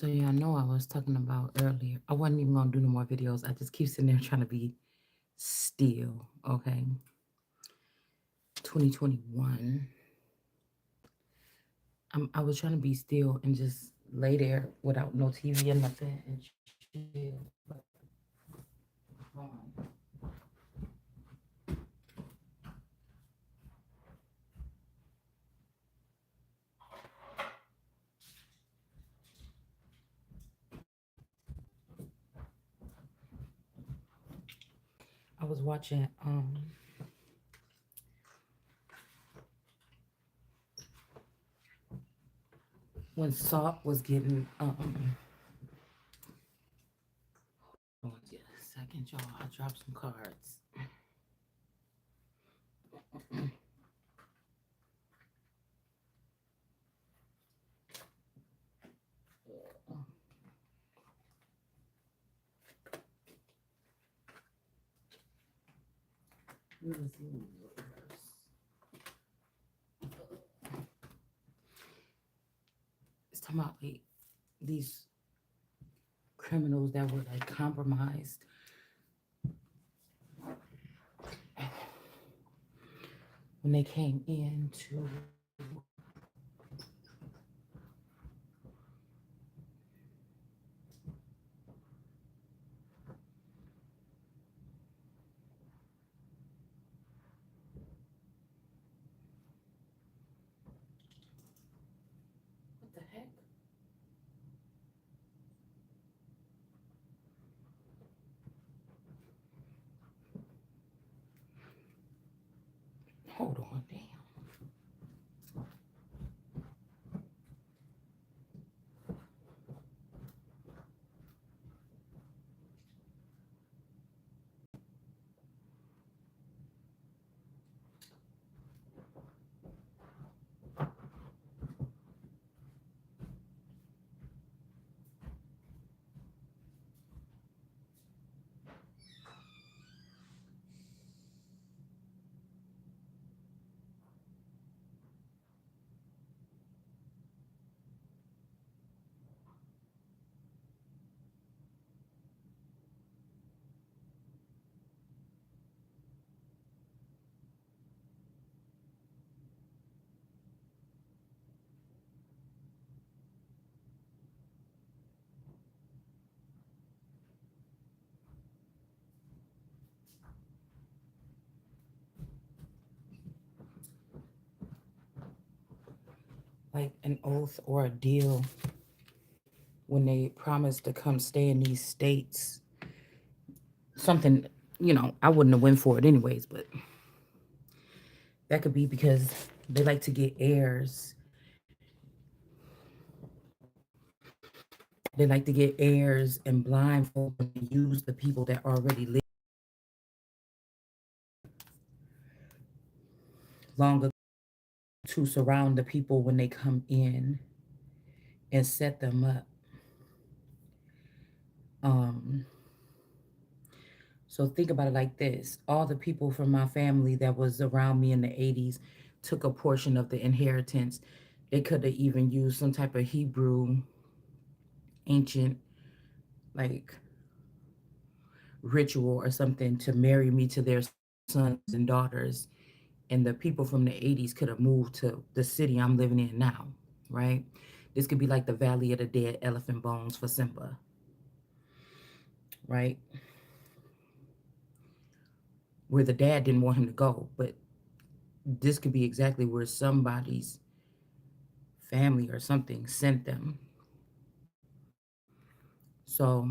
So y'all know I was talking about earlier. I wasn't even gonna do no more videos. I just keep sitting there trying to be still. Okay. 2021. I was trying to be still and just lay there without no TV or nothing and chill. But hold on. I was watching when Salt was getting hold on just a second, y'all. I dropped some cards. Let me see. It's talking about like these criminals that were like compromised when they came into what the heck? Hold on, damn. Like an oath or a deal when they promised to come stay in these states. Something, I wouldn't have went for it anyways, but that could be because they like to get heirs. They like to get heirs and blindfold and use the people that already live long ago to surround the people when they come in and set them up. Um, so think about it like this. All the people from my family that was around me in the 80s took a portion of the inheritance. They could have even used some type of Hebrew ancient like ritual or something to marry me to their sons and daughters. And the people from the 80s could have moved to the city I'm living in now, right? This could be like the Valley of the Dead Elephant Bones for Simba, right? Where the dad didn't want him to go, but this could be exactly where somebody's family or something sent them. So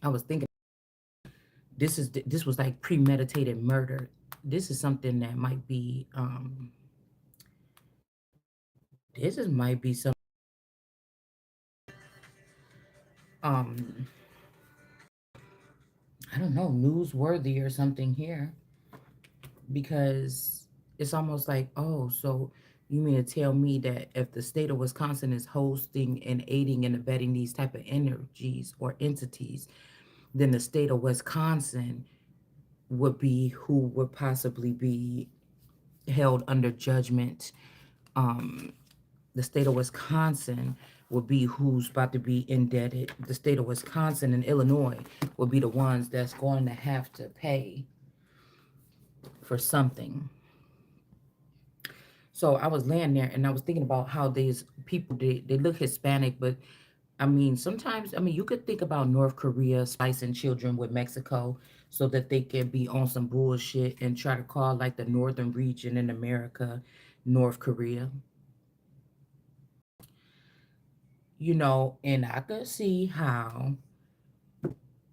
I was thinking this was like premeditated murder. This is something that might be this is might be some um I don't know, newsworthy or something here, because it's almost like, oh, so you mean to tell me that if the state of Wisconsin is hosting and aiding and abetting these type of energies or entities, then the state of Wisconsin would be who would possibly be held under judgment, um, The state of Wisconsin will be who's about to be indebted. The state of Wisconsin and Illinois will be the ones that's going to have to pay for something. So I was laying there and I was thinking about how these people, they look Hispanic, but I mean, sometimes, I mean, you could think about North Korea splicing children with Mexico so that they can be on some bullshit and try to call like the northern region in America North Korea, and I could see how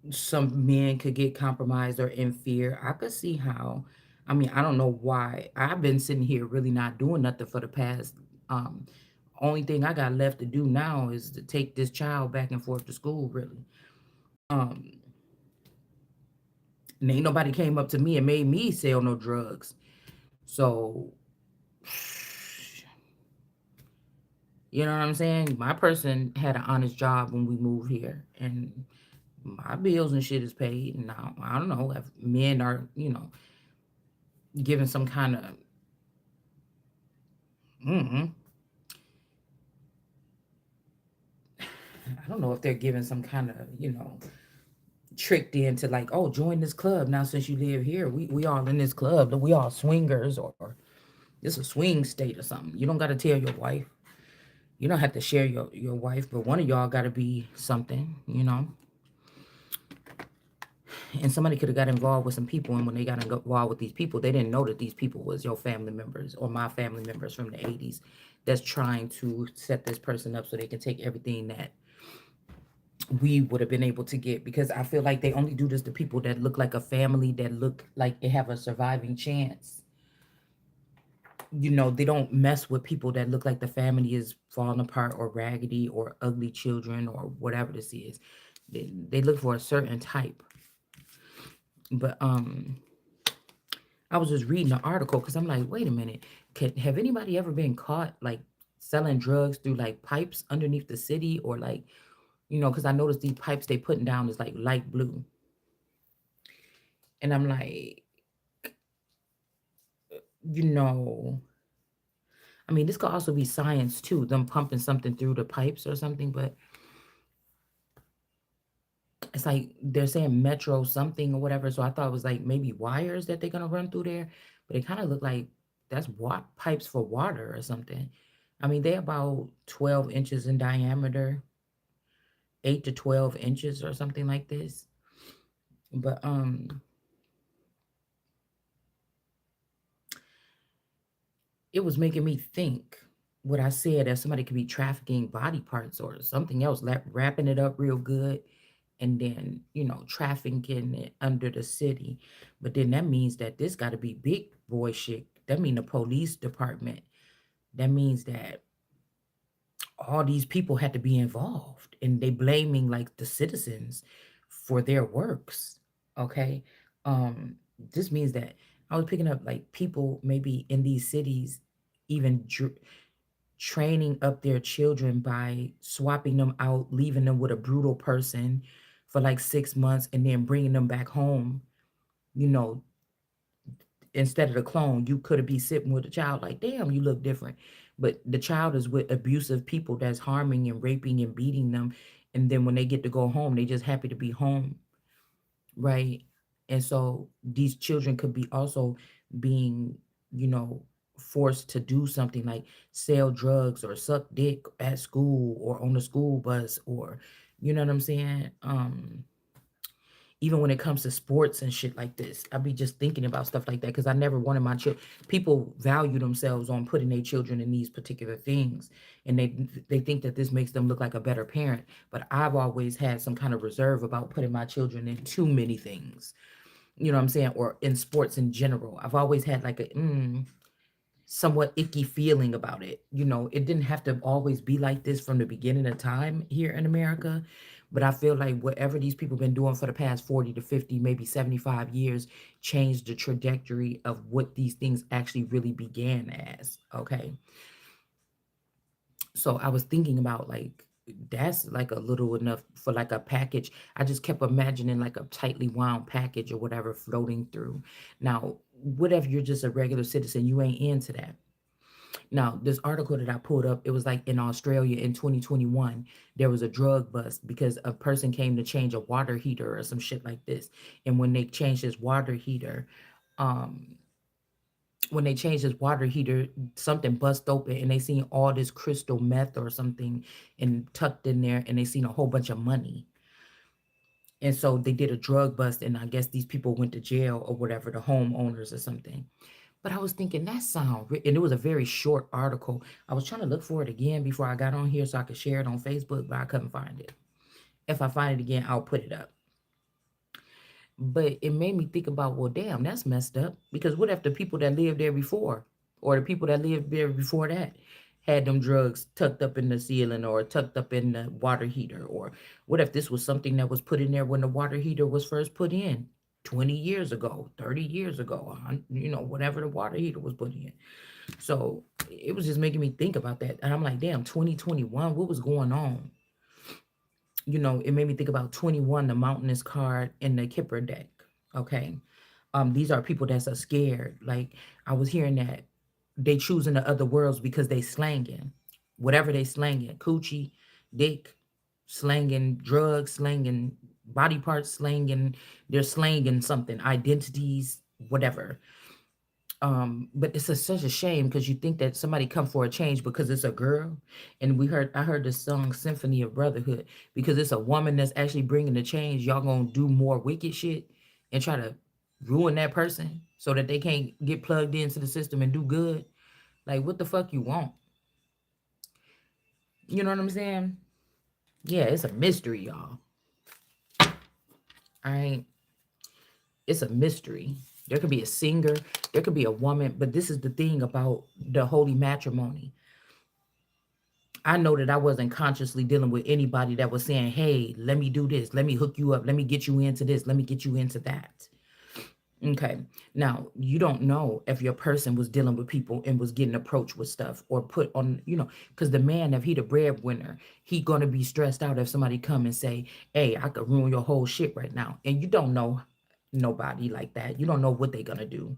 some men could get compromised or in fear. I could see how. I mean, I don't know why. I've been sitting here really not doing nothing for the past. Um, Only thing I got left to do now is to take this child back and forth to school. Really, um, and ain't nobody came up to me and made me sell no drugs. So, you know what I'm saying? My person had an honest job when we moved here, and my bills and shit is paid. And now I don't know if men are, given some kind of, mm, I don't know if they're given some kind of, tricked into like, oh, join this club now since you live here. We all in this club, we all swingers, or it's a swing state or something. You don't got to tell your wife. You don't have to share your wife, but one of y'all got to be something. And somebody could have got involved with some people, and when they got involved with these people, they didn't know that these people was your family members or my family members from the 80s that's trying to set this person up so they can take everything that we would have been able to get, because I feel like they only do this to people that look like a family, that look like they have a surviving chance. They don't mess with people that look like the family is falling apart or raggedy or ugly children or whatever this is. They look for a certain type. But I was just reading the article because I'm like, wait a minute, have anybody ever been caught like selling drugs through like pipes underneath the city, or like, because I noticed these pipes they putting down is like light blue, and I'm like, you know, I mean, this could also be science too, them pumping something through the pipes or something, but it's like they're saying metro something or whatever. So I thought it was like maybe wires that they're gonna run through there, but it kind of looked like that's pipes for water or something. I mean, they're about 12 inches in diameter, 8 to 12 inches or something like this. But it was making me think what I said, that somebody could be trafficking body parts or something else, wrapping it up real good, and then, trafficking it under the city. But then that means that this got to be big boy shit. That mean the police department. That means that all these people had to be involved, and they blaming like the citizens for their works. Okay. This means that I was picking up like people maybe in these cities even training up their children by swapping them out, leaving them with a brutal person for like 6 months, and then bringing them back home. You know, Instead of the clone, you could be sitting with a child like, damn, you look different. But the child is with abusive people that's harming and raping and beating them. And then when they get to go home, they just happy to be home, right? And so these children could be also being, you know, forced to do something like sell drugs or suck dick at school or on the school bus, or you know what I'm saying? Even when it comes to sports and shit like this, I be just thinking about stuff like that because I never wanted my children. People value themselves on putting their children in these particular things, and they think that this makes them look like a better parent. But I've always had some kind of reserve about putting my children in too many things. You know what I'm saying? Or in sports in general, I've always had like a somewhat icky feeling about it. It didn't have to always be like this from the beginning of time here in America. But I feel like whatever these people been doing for the past 40 to 50, maybe 75 years changed the trajectory of what these things actually really began as. Okay. So I was thinking about like, that's like a little enough for like a package. I just kept imagining like a tightly wound package or whatever floating through. Now, what if you're just a regular citizen? You ain't into that. Now, this article that I pulled up, it was like in Australia in 2021, there was a drug bust because a person came to change a water heater or some shit like this. And when they changed this water heater, um, something bust open and they seen all this crystal meth or something and tucked in there, and they seen a whole bunch of money. And so they did a drug bust, and I guess these people went to jail or whatever, the homeowners or something. But I was thinking that and it was a very short article. I was trying to look for it again before I got on here so I could share it on Facebook, but I couldn't find it. If I find it again, I'll put it up. But it made me think about, well, damn, that's messed up. Because what if the people that lived there before, or the people that lived there before that, had them drugs tucked up in the ceiling or tucked up in the water heater? Or what if this was something that was put in there when the water heater was first put in 20 years ago, 30 years ago, whatever the water heater was put in? So it was just making me think about that. And I'm like, damn, 2021, what was going on? It made me think about 21, the mountainous card in the Kipper deck. Okay. These are people that's scared. Like, I was hearing that they choosing the other worlds because they slanging. Whatever they slanging. Coochie, dick, slanging drugs, slanging body parts, slanging, they're slanging something, identities, whatever. But it's such a shame because you think that somebody come for a change because it's a girl. And I heard the song Symphony of Brotherhood, because it's a woman that's actually bringing the change. Y'all gonna do more wicked shit and try to ruin that person so that they can't get plugged into the system and do good. Like, what the fuck you want? You know what I'm saying? Yeah, it's a mystery, y'all. All right. It's a mystery. There could be a singer, there could be a woman, but this is the thing about the holy matrimony. I know that I wasn't consciously dealing with anybody that was saying, hey, let me do this, let me hook you up, let me get you into this, let me get you into that. Okay. Now, you don't know if your person was dealing with people and was getting approached with stuff or put on, because the man, if he the breadwinner, he gonna be stressed out if somebody come and say, hey, I could ruin your whole shit right now. And you don't know nobody like that. You don't know what they're gonna do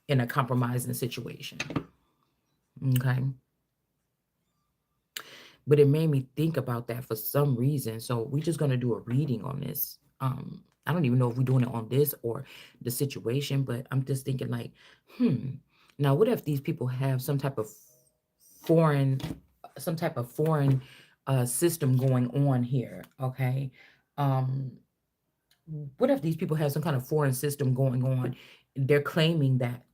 in a compromising situation. Okay. But it made me think about that for some reason. So we're just gonna do a reading on this. I don't even know if we're doing it on this or the situation, but I'm just thinking like, hmm. Now, what if these people have foreign, some type of foreign system going on here? Okay. Um, what if these people have some kind of foreign system going on? They're claiming that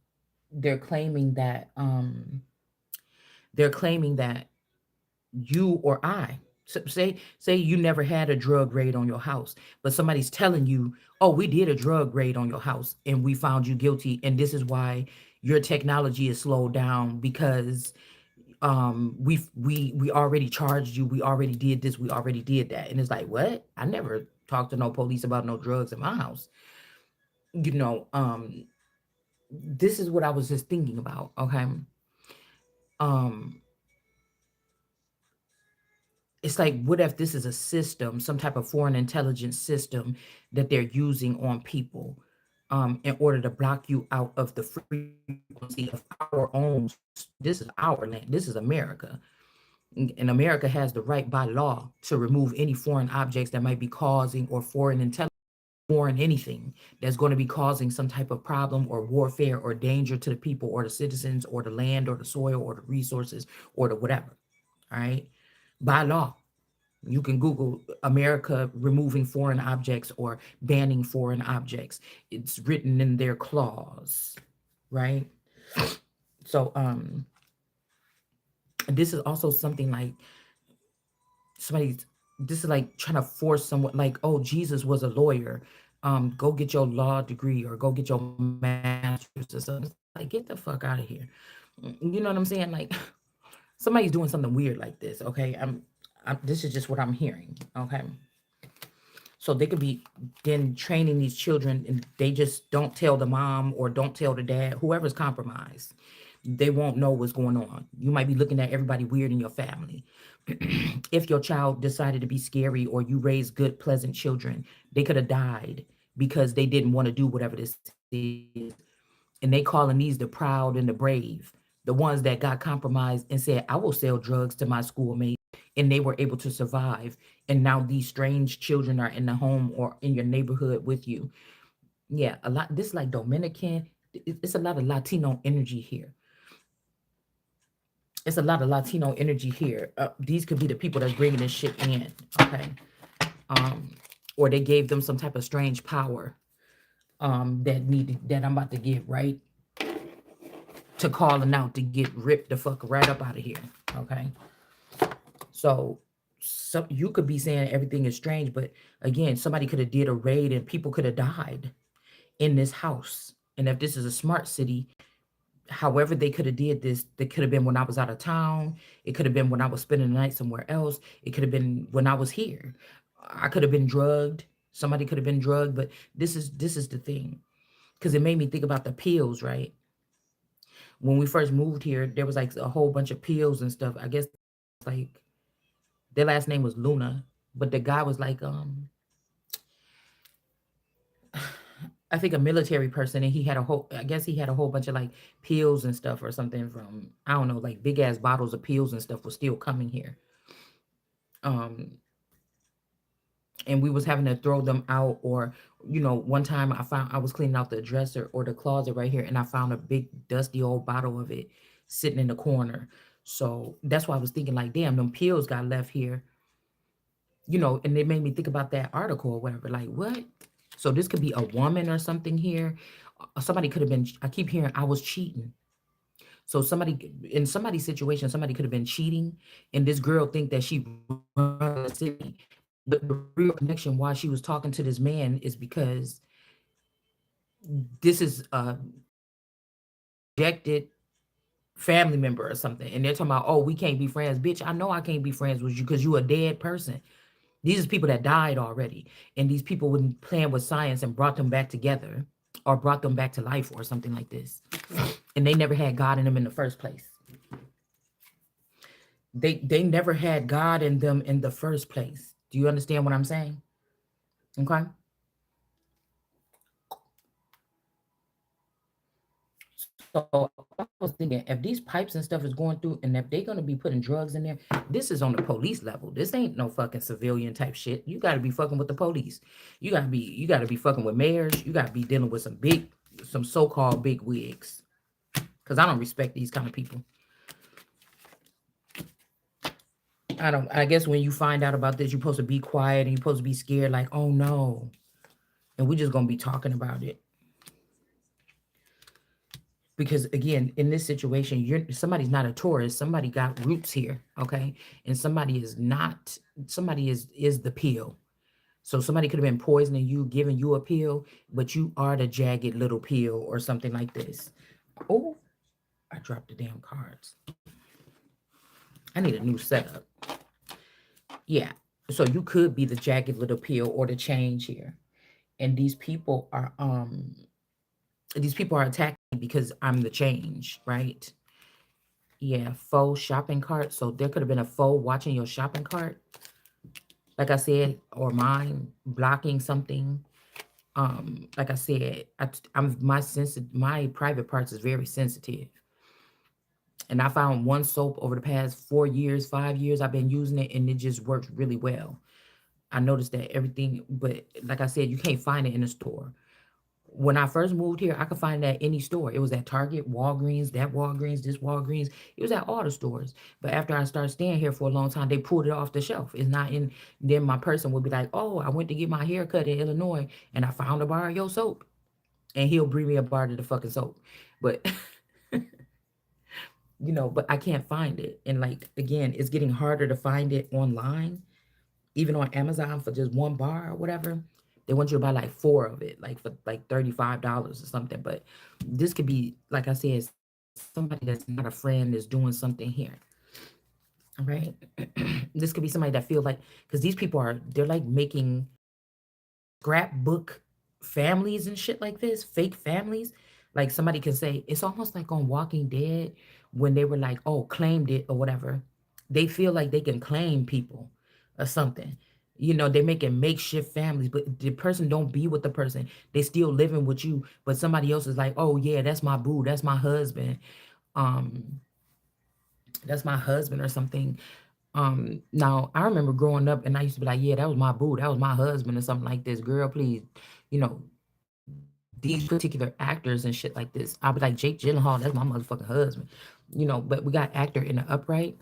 they're claiming that they're claiming that you or I. So say you never had a drug raid on your house, but somebody's telling you, "Oh, we did a drug raid on your house and we found you guilty, and this is why your technology is slowed down because we already charged you, we already did this, we already did that." And it's like, "What? I never talked to no police about no drugs in my house." You know, this is what I was just thinking about, okay? Um it's like, what if this is a system, some type of foreign intelligence system that they're using on people, in order to block you out of the frequency of our own. This is our land. This is America. And America has the right by law to remove any foreign objects that might be causing, or foreign intelligence, foreign anything that's going to be causing some type of problem or warfare or danger to the people or the citizens or the land or the soil or the resources or the whatever. All right. By law. You can Google America removing foreign objects or banning foreign objects. It's written in their clause, right? So this is also something like somebody's this is like trying to force someone, like, oh, Jesus was a lawyer. Go get your law degree or go get your master's or something. It's like, get the fuck out of here. You know what I'm saying? Like, somebody's doing something weird like this, okay? This is just what I'm hearing, okay? So they could be then training these children and they just don't tell the mom or don't tell the dad, whoever's compromised. They won't know what's going on. You might be looking at everybody weird in your family. If your child decided to be scary or you raised good, pleasant children, they could have died because they didn't want to do whatever this is. And they calling these the proud and the brave. the ones that got compromised and said, I will sell drugs to my schoolmates, and they were able to survive. And now these strange children are in the home or in your neighborhood with you. Yeah, a lot. This like Dominican. It's a lot of Latino energy here. It's a lot of Latino energy here. These could be the people that's bringing this shit in. Okay. Um, or they gave them some type of strange power. That I'm about to get right to calling out to get ripped the fuck right up out of here. Okay. So you could be saying everything is strange, but again, somebody could have did a raid and people could have died in this house. And if this is a smart city, however they could have did this, it could have been when I was out of town. It could have been when I was spending the night somewhere else. It could have been when I was here. I could have been drugged. Somebody could have been drugged, but this is the thing. Because it made me think about the pills, right? When we first moved here, there was like a whole bunch of pills and stuff. I guess like their last name was Luna, but the guy was like I think a military person, and he had a whole I guess he had a whole bunch of like pills and stuff or something from I don't know, like big ass bottles of pills and stuff was still coming here. Um and we was having to throw them out, or one time I was cleaning out the dresser or the closet right here, and I found a big dusty old bottle of it sitting in the corner. So that's why I was thinking like, damn, them pills got left here, and it made me think about that article or whatever. Like, what? So this could be a woman or something here. Somebody could have been. I keep hearing I was cheating. So somebody in somebody's situation, somebody could have been cheating, and this girl think that she runs the city. But the real connection why she was talking to this man is because this is a rejected family member or something, and they're talking about, oh, we can't be friends, bitch. I know I can't be friends with you because you a dead person. These are people that died already, and these people wouldn't plan with science and brought them back together, or brought them back to life, or something like this. And they never had God in them in the first place. They never had God in them in the first place. Do you understand what I'm saying? Okay. So I was thinking, if these pipes and stuff is going through, and if they're gonna be putting drugs in there, this is on the police level. This ain't no fucking civilian type shit. You gotta be fucking with the police. You gotta be fucking with mayors. You gotta be dealing with some so-called big wigs. Cause I don't respect these kind of people. I don't. I guess when you find out about this, you're supposed to be quiet and you're supposed to be scared, like, oh no, and we're just gonna be talking about it. Because again, in this situation, somebody's not a tourist. Somebody got roots here, okay? And somebody is the pill. So somebody could have been poisoning you, giving you a pill, but you are the jagged little pill or something like this. Oh, I dropped the damn cards. I need a new setup. Yeah. So you could be the jagged little pill or the change here. And these people are attacking me because I'm the change, right? Yeah, faux shopping cart. So there could have been a faux watching your shopping cart, like I said, or mine blocking something. Like I said, I'm my private parts is very sensitive, and I found one soap over the past 4 years, 5 years I've been using it, and it just works really well. I noticed that everything, but like I said, you can't find it in the store. When I first moved here, I could find it at any store. It was at Target, Walgreens, that Walgreens, this Walgreens. It was at all the stores. But after I started staying here for a long time, they pulled it off the shelf. It's not in. Then my person would be like, "Oh, I went to get my hair cut in Illinois, and I found a bar of your soap," and he'll bring me a bar of the fucking soap. But but I can't find it. And like again, it's getting harder to find it online, even on Amazon for just one bar or whatever. They want you to buy like four of it, like for like $35 or something. But this could be, like I said, somebody that's not a friend is doing something here. All right. This could be somebody that feels like, because they're like making scrapbook families and shit like this, fake families. Like somebody can say, it's almost like on Walking Dead when they were like, oh, claimed it or whatever. They feel like they can claim people or something. They're making makeshift families, but the person don't be with the person. They still living with you, but somebody else is like, oh yeah, that's my boo, that's my husband. um that's my husband or something. Now I remember growing up and I used to be like, yeah, that was my boo, that was my husband or something like this. Girl, please, you know, these particular actors and shit like this. I'll be like, Jake Gyllenhaal, that's my motherfucking husband. But we got actor in the upright,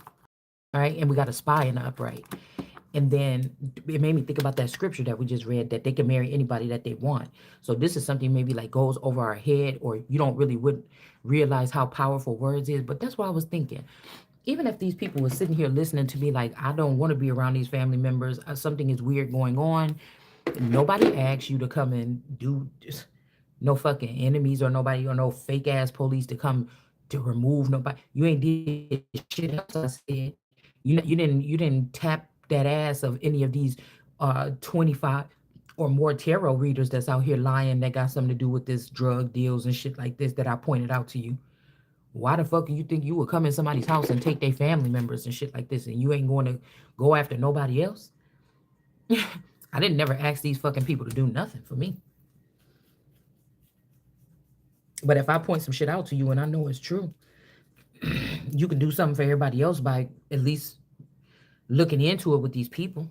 right? And we got a spy in the upright. And then it made me think about that scripture that we just read, that they can marry anybody that they want. So this is something maybe like goes over our head, or you don't really would realize how powerful words is. But that's what I was thinking. Even if these people were sitting here listening to me like, I don't want to be around these family members, something is weird going on. Nobody asked you to come and do this. No fucking enemies or nobody or no fake ass police to come to remove nobody. You ain't did shit else. I said you didn't tap that ass of any of these 25 or more tarot readers that's out here lying that got something to do with this drug deals and shit like this that I pointed out to you. Why the fuck do you think you would come in somebody's house and take their family members and shit like this, and you ain't going to go after nobody else? I didn't never ask these fucking people to do nothing for me. But if I point some shit out to you and I know it's true, you can do something for everybody else by at least looking into it with these people.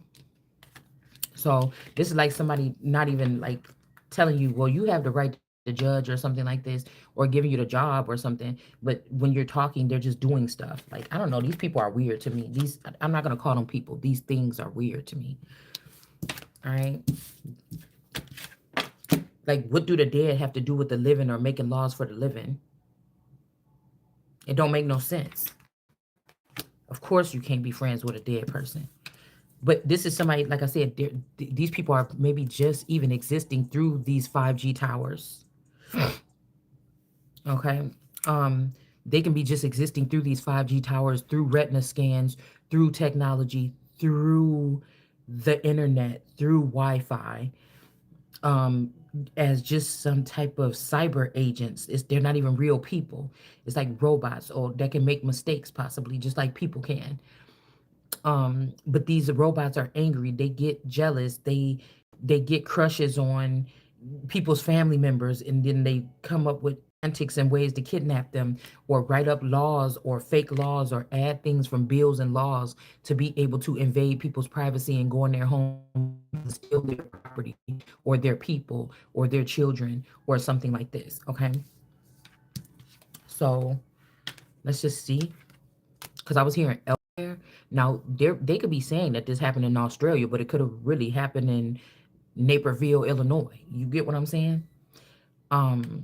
So this is like somebody not even like telling you, well, you have the right to judge or something like this, or giving you the job or something. But when you're talking, they're just doing stuff. Like, I don't know. These people are weird to me. I'm not gonna call them people. These things are weird to me. All right. Like, what do the dead have to do with the living or making laws for the living? It don't make no sense. Of course, you can't be friends with a dead person. But this is somebody, like I said, these people are maybe just even existing through these 5G towers. Okay. They can be just existing through these 5G towers, through retina scans, through technology, through the internet, through Wi-Fi, um, as just some type of cyber agents. They're not even real people. It's like robots, or that can make mistakes possibly, just like people can. But these robots are angry. They get jealous. They get crushes on people's family members, and then they come up with antics and ways to kidnap them, or write up laws or fake laws, or add things from bills and laws to be able to invade people's privacy and go in their homes and steal their property or their people or their children or something like this. Okay. So let's just see. Because I was hearing elsewhere. Now they could be saying that this happened in Australia, but it could have really happened in Naperville, Illinois. You get what I'm saying? Um,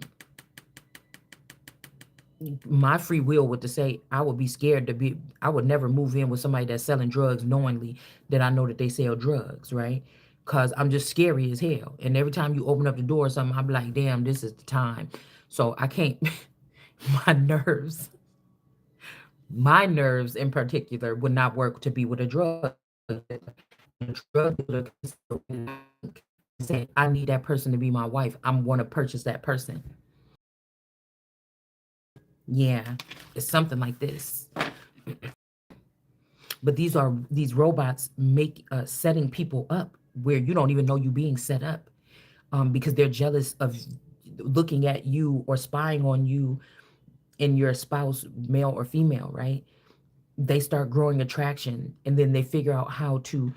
my free will would to say I would be scared to be. I would never move in with somebody that's selling drugs, knowingly that I know that they sell drugs, right? Cause I'm just scary as hell. And every time you open up the door or something, I'm like, damn, this is the time. So I can't. my nerves, my nerves in particular would not work to be with a drug dealer. A drug dealer say, I need that person to be my wife. I'm going to purchase that person. Yeah, it's something like this. But these robots make setting people up where you don't even know you being set up, because they're jealous of looking at you or spying on you and your spouse, male or female, right? They start growing attraction, and then they figure out how to,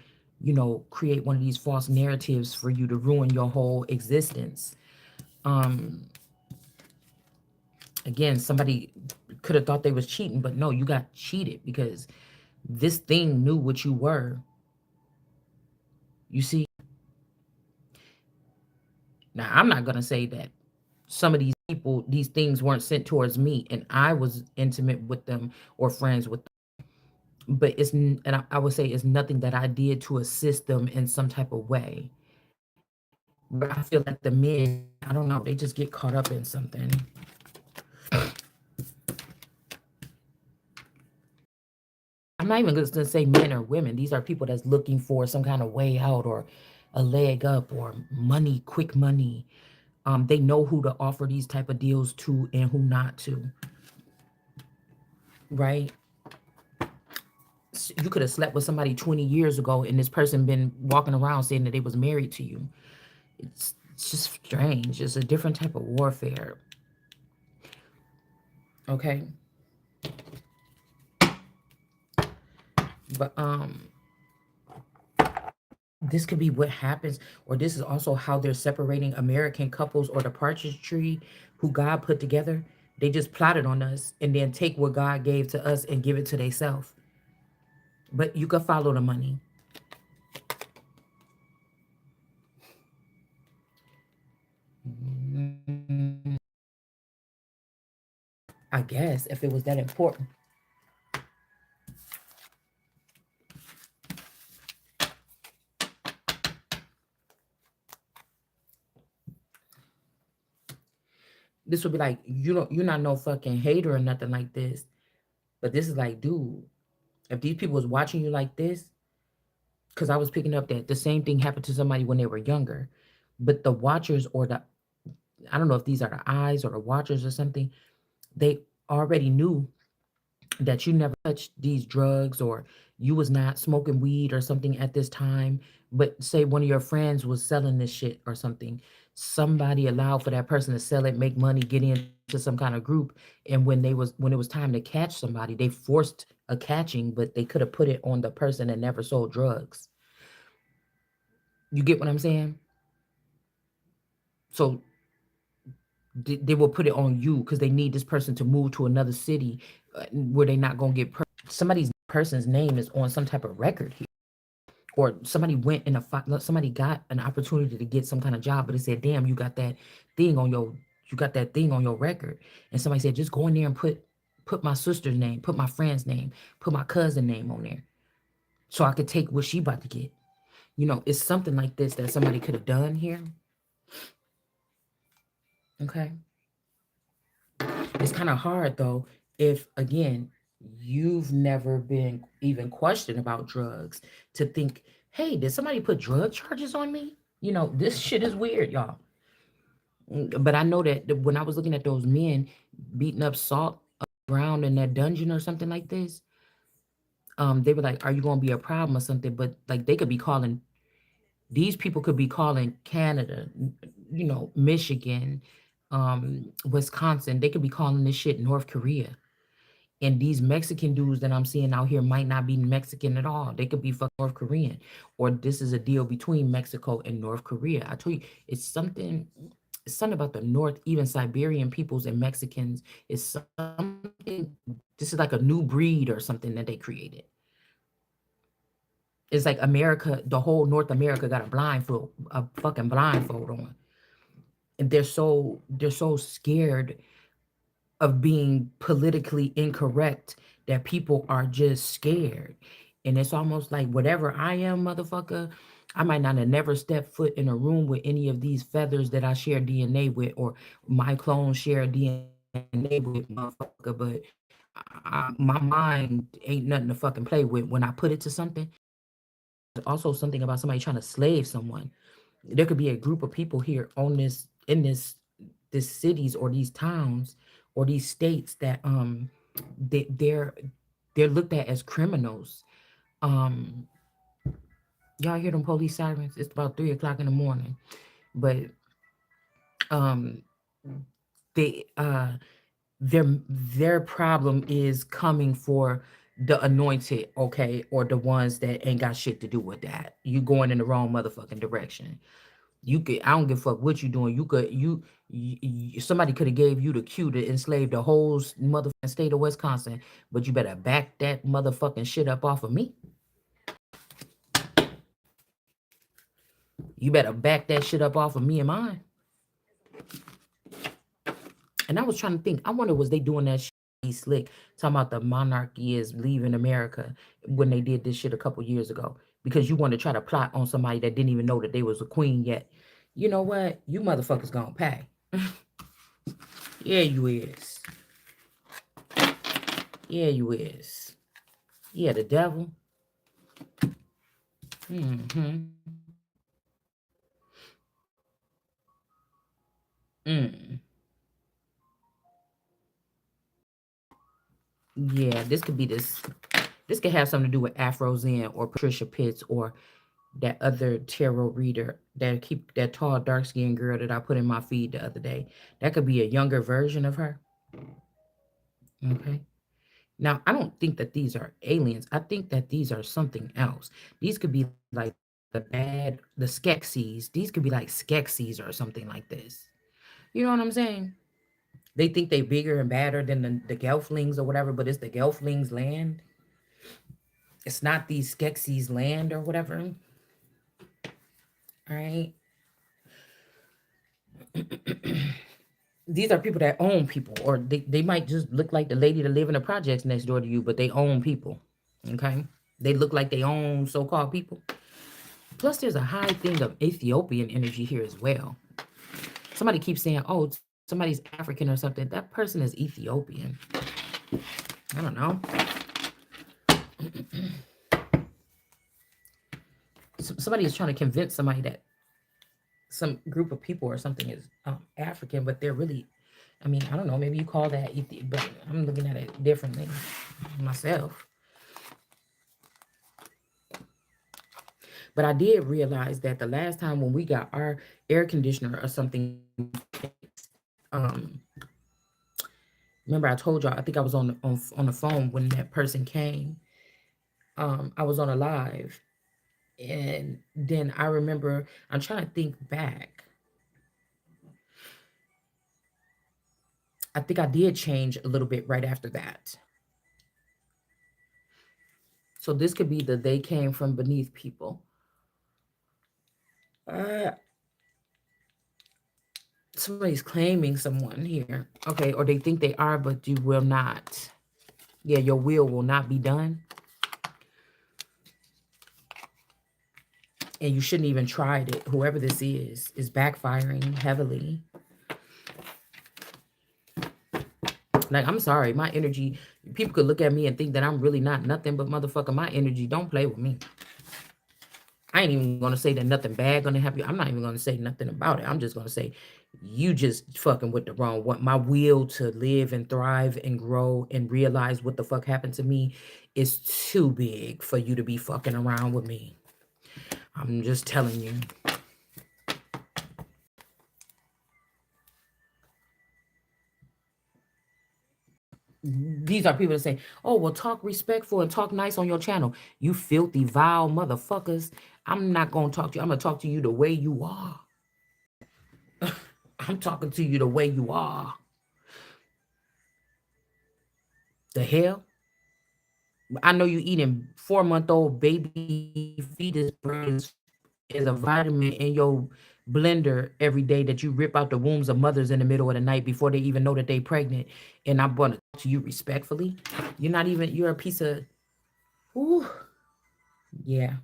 create one of these false narratives for you to ruin your whole existence. Um, Again, somebody could have thought they was cheating, but no, you got cheated because this thing knew what you were. You see, now I'm not gonna say that some of these people, these things weren't sent towards me, and I was intimate with them or friends with them. But I would say it's nothing that I did to assist them in some type of way. But I feel like the men, I don't know, they just get caught up in something. I'm not even going to say men or women. These are people that's looking for some kind of way out or a leg up or money, quick money. They know who to offer these type of deals to and who not to, right? You could have slept with somebody 20 years ago and this person been walking around saying that they was married to you. It's just strange. It's a different type of warfare. Okay. But this could be what happens, or this is also how they're separating American couples or the partridge tree who God put together. They just plotted on us and then take what God gave to us and give it to themselves. But you could follow the money. Mm, I guess if it was that important. This would be like, you're not no fucking hater or nothing like this. But this is like, dude, if these people was watching you like this, because I was picking up that the same thing happened to somebody when they were younger. But the watchers or the, I don't know if these are the eyes or the watchers or something, they already knew that you never touched these drugs or you was not smoking weed or something at this time. But say one of your friends was selling this shit or something, somebody allowed for that person to sell it, make money, get into some kind of group. And when it was time to catch somebody, they forced a catching, but they could have put it on the person that never sold drugs. You get what I'm saying? So they will put it on you because they need this person to move to another city where they're not gonna get somebody's person's name is on some type of record here, or somebody went in a somebody got an opportunity to get some kind of job, but it said, "Damn, thing on your you got that thing on your record," and somebody said, "Just go in there and put my sister's name, put my friend's name, put my cousin name on there, so I could take what she about to get." It's something like this that somebody could have done here. Okay. It's kind of hard though, if again, you've never been even questioned about drugs, to think, hey, did somebody put drug charges on me? This shit is weird, y'all. But I know that when I was looking at those men beating up Salt Brown in that dungeon or something like this, they were like, are you going to be a problem or something? But like, they could be calling, these people could be calling Canada, Michigan, Wisconsin. They could be calling this shit North Korea. And these Mexican dudes that I'm seeing out here might not be Mexican at all. They could be fucking North Korean. Or this is a deal between Mexico and North Korea. I told you, it's something about the North, even Siberian peoples and Mexicans. Is something, this is like a new breed or something that they created. It's like America, the whole North America got a fucking blindfold on. And they're so scared of being politically incorrect that people are just scared. And it's almost like, whatever I am, motherfucker, I might not have never stepped foot in a room with any of these feathers that I share DNA with, or my clones share DNA with, motherfucker. But my mind ain't nothing to fucking play with when I put it to something. Also, something about somebody trying to slave someone. There could be a group of people here on this cities or these towns or these states that they, they're they're looked at as criminals. um y'all hear them police sirens? It's about 3 o'clock in the morning. But um they their problem is coming for the anointed, okay, or the ones that ain't got shit to do with that. You going in the wrong motherfucking direction. I don't give a fuck what you doing. Somebody could have gave you the cue to enslave the whole motherfucking state of Wisconsin, but you better back that motherfucking shit up off of me. You better back that shit up off of me and mine. And I was trying to think, I wonder, was they doing that shit slick, talking about the monarchy is leaving America, when they did this shit a couple years ago, because you want to try to plot on somebody that didn't even know that they was a queen yet. You know what? You motherfuckers gonna pay. Yeah, you is. Yeah, you is. Yeah, the devil. Mm-hmm. Mm. Yeah, this could be this. This could have something to do with Afro Zen or Patricia Pitts or that other tarot reader, that tall, dark skinned girl that I put in my feed the other day. That could be a younger version of her. Okay. Now, I don't think that these are aliens. I think that these are something else. These could be like the Skeksis. These could be like Skeksis or something like this. You know what I'm saying? They think they bigger and badder than the Gelflings or whatever, but it's the Gelflings' land. It's not these Skeksis' land or whatever. All right. These are people that own people, or they might just look like the lady that live in the projects next door to you, but they own people. Okay. They look like they own so-called people. Plus, there's a high thing of Ethiopian energy here as well. Somebody keeps saying, oh, somebody's African or something. That person is Ethiopian. I don't know. Somebody is trying to convince somebody that some group of people or something is African, but they're really, I mean, I don't know. Maybe you call that, but I'm looking at it differently myself. But I did realize that the last time when we got our air conditioner or something fixed, remember I told y'all, I think I was on the phone when that person came. I was on a live, and then I remember, I'm trying to think back. I think I did change a little bit right after that. So this could be the they came from beneath people. Uh, Somebody's claiming someone here. Okay, or they think they are, but you will not. Yeah, your will not be done. And you shouldn't even tried it. Whoever this is backfiring heavily. Like, I'm sorry, my energy, people could look at me and think that I'm really not nothing, but motherfucker, my energy, don't play with me. I ain't even gonna say that nothing bad gonna happen. I'm not even gonna say nothing about it. I'm just gonna say you just fucking with the wrong one. My will to live and thrive and grow and realize what the fuck happened to me is too big for you to be fucking around with me. I'm just telling you. These are people that say, oh, well, talk respectful and talk nice on your channel. You filthy, vile motherfuckers. I'm not going to talk to you. I'm going to talk to you the way you are. I'm talking to you the way you are. The hell? I know you eating 4-month-old baby fetus brains as a vitamin in your blender every day that you rip out the wombs of mothers in the middle of the night before they even know that they pregnant. And I'm going to talk to you respectfully. You're a piece of, whew, yeah.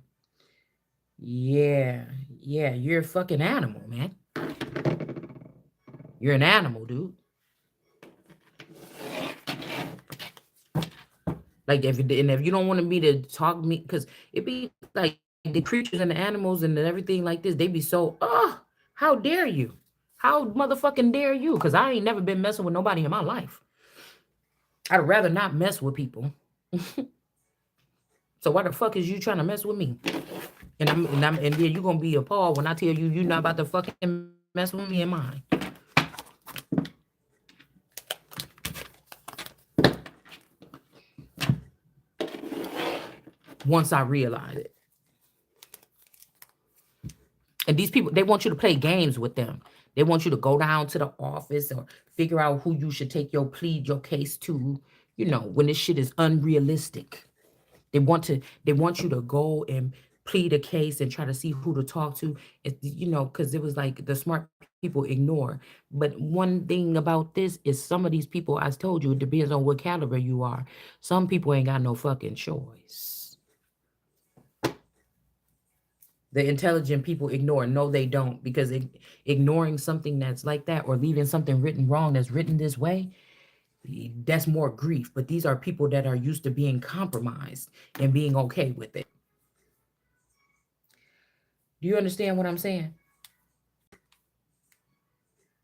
Yeah, yeah, you're a fucking animal, man. You're an animal, dude. Like if you don't want me to talk me, because it be like the creatures and the animals and everything like this, they be so, how dare you? How motherfucking dare you? Because I ain't never been messing with nobody in my life. I'd rather not mess with people. So why the fuck is you trying to mess with me? And then you gonna be appalled when I tell you you're not about to fucking mess with me and mine. Once I realize it. And these people, they want you to play games with them. They want you to go down to the office or figure out who you should take your case to, when this shit is unrealistic. They want you to go and plead a case and try to see who to talk to. Because it was like the smart people ignore. But one thing about this is some of these people, I told you, it depends on what caliber you are. Some people ain't got no fucking choice. The intelligent people ignore. No, they don't, because ignoring something that's like that or leaving something written wrong that's written this way, that's more grief. But these are people that are used to being compromised and being okay with it. Do you understand what I'm saying?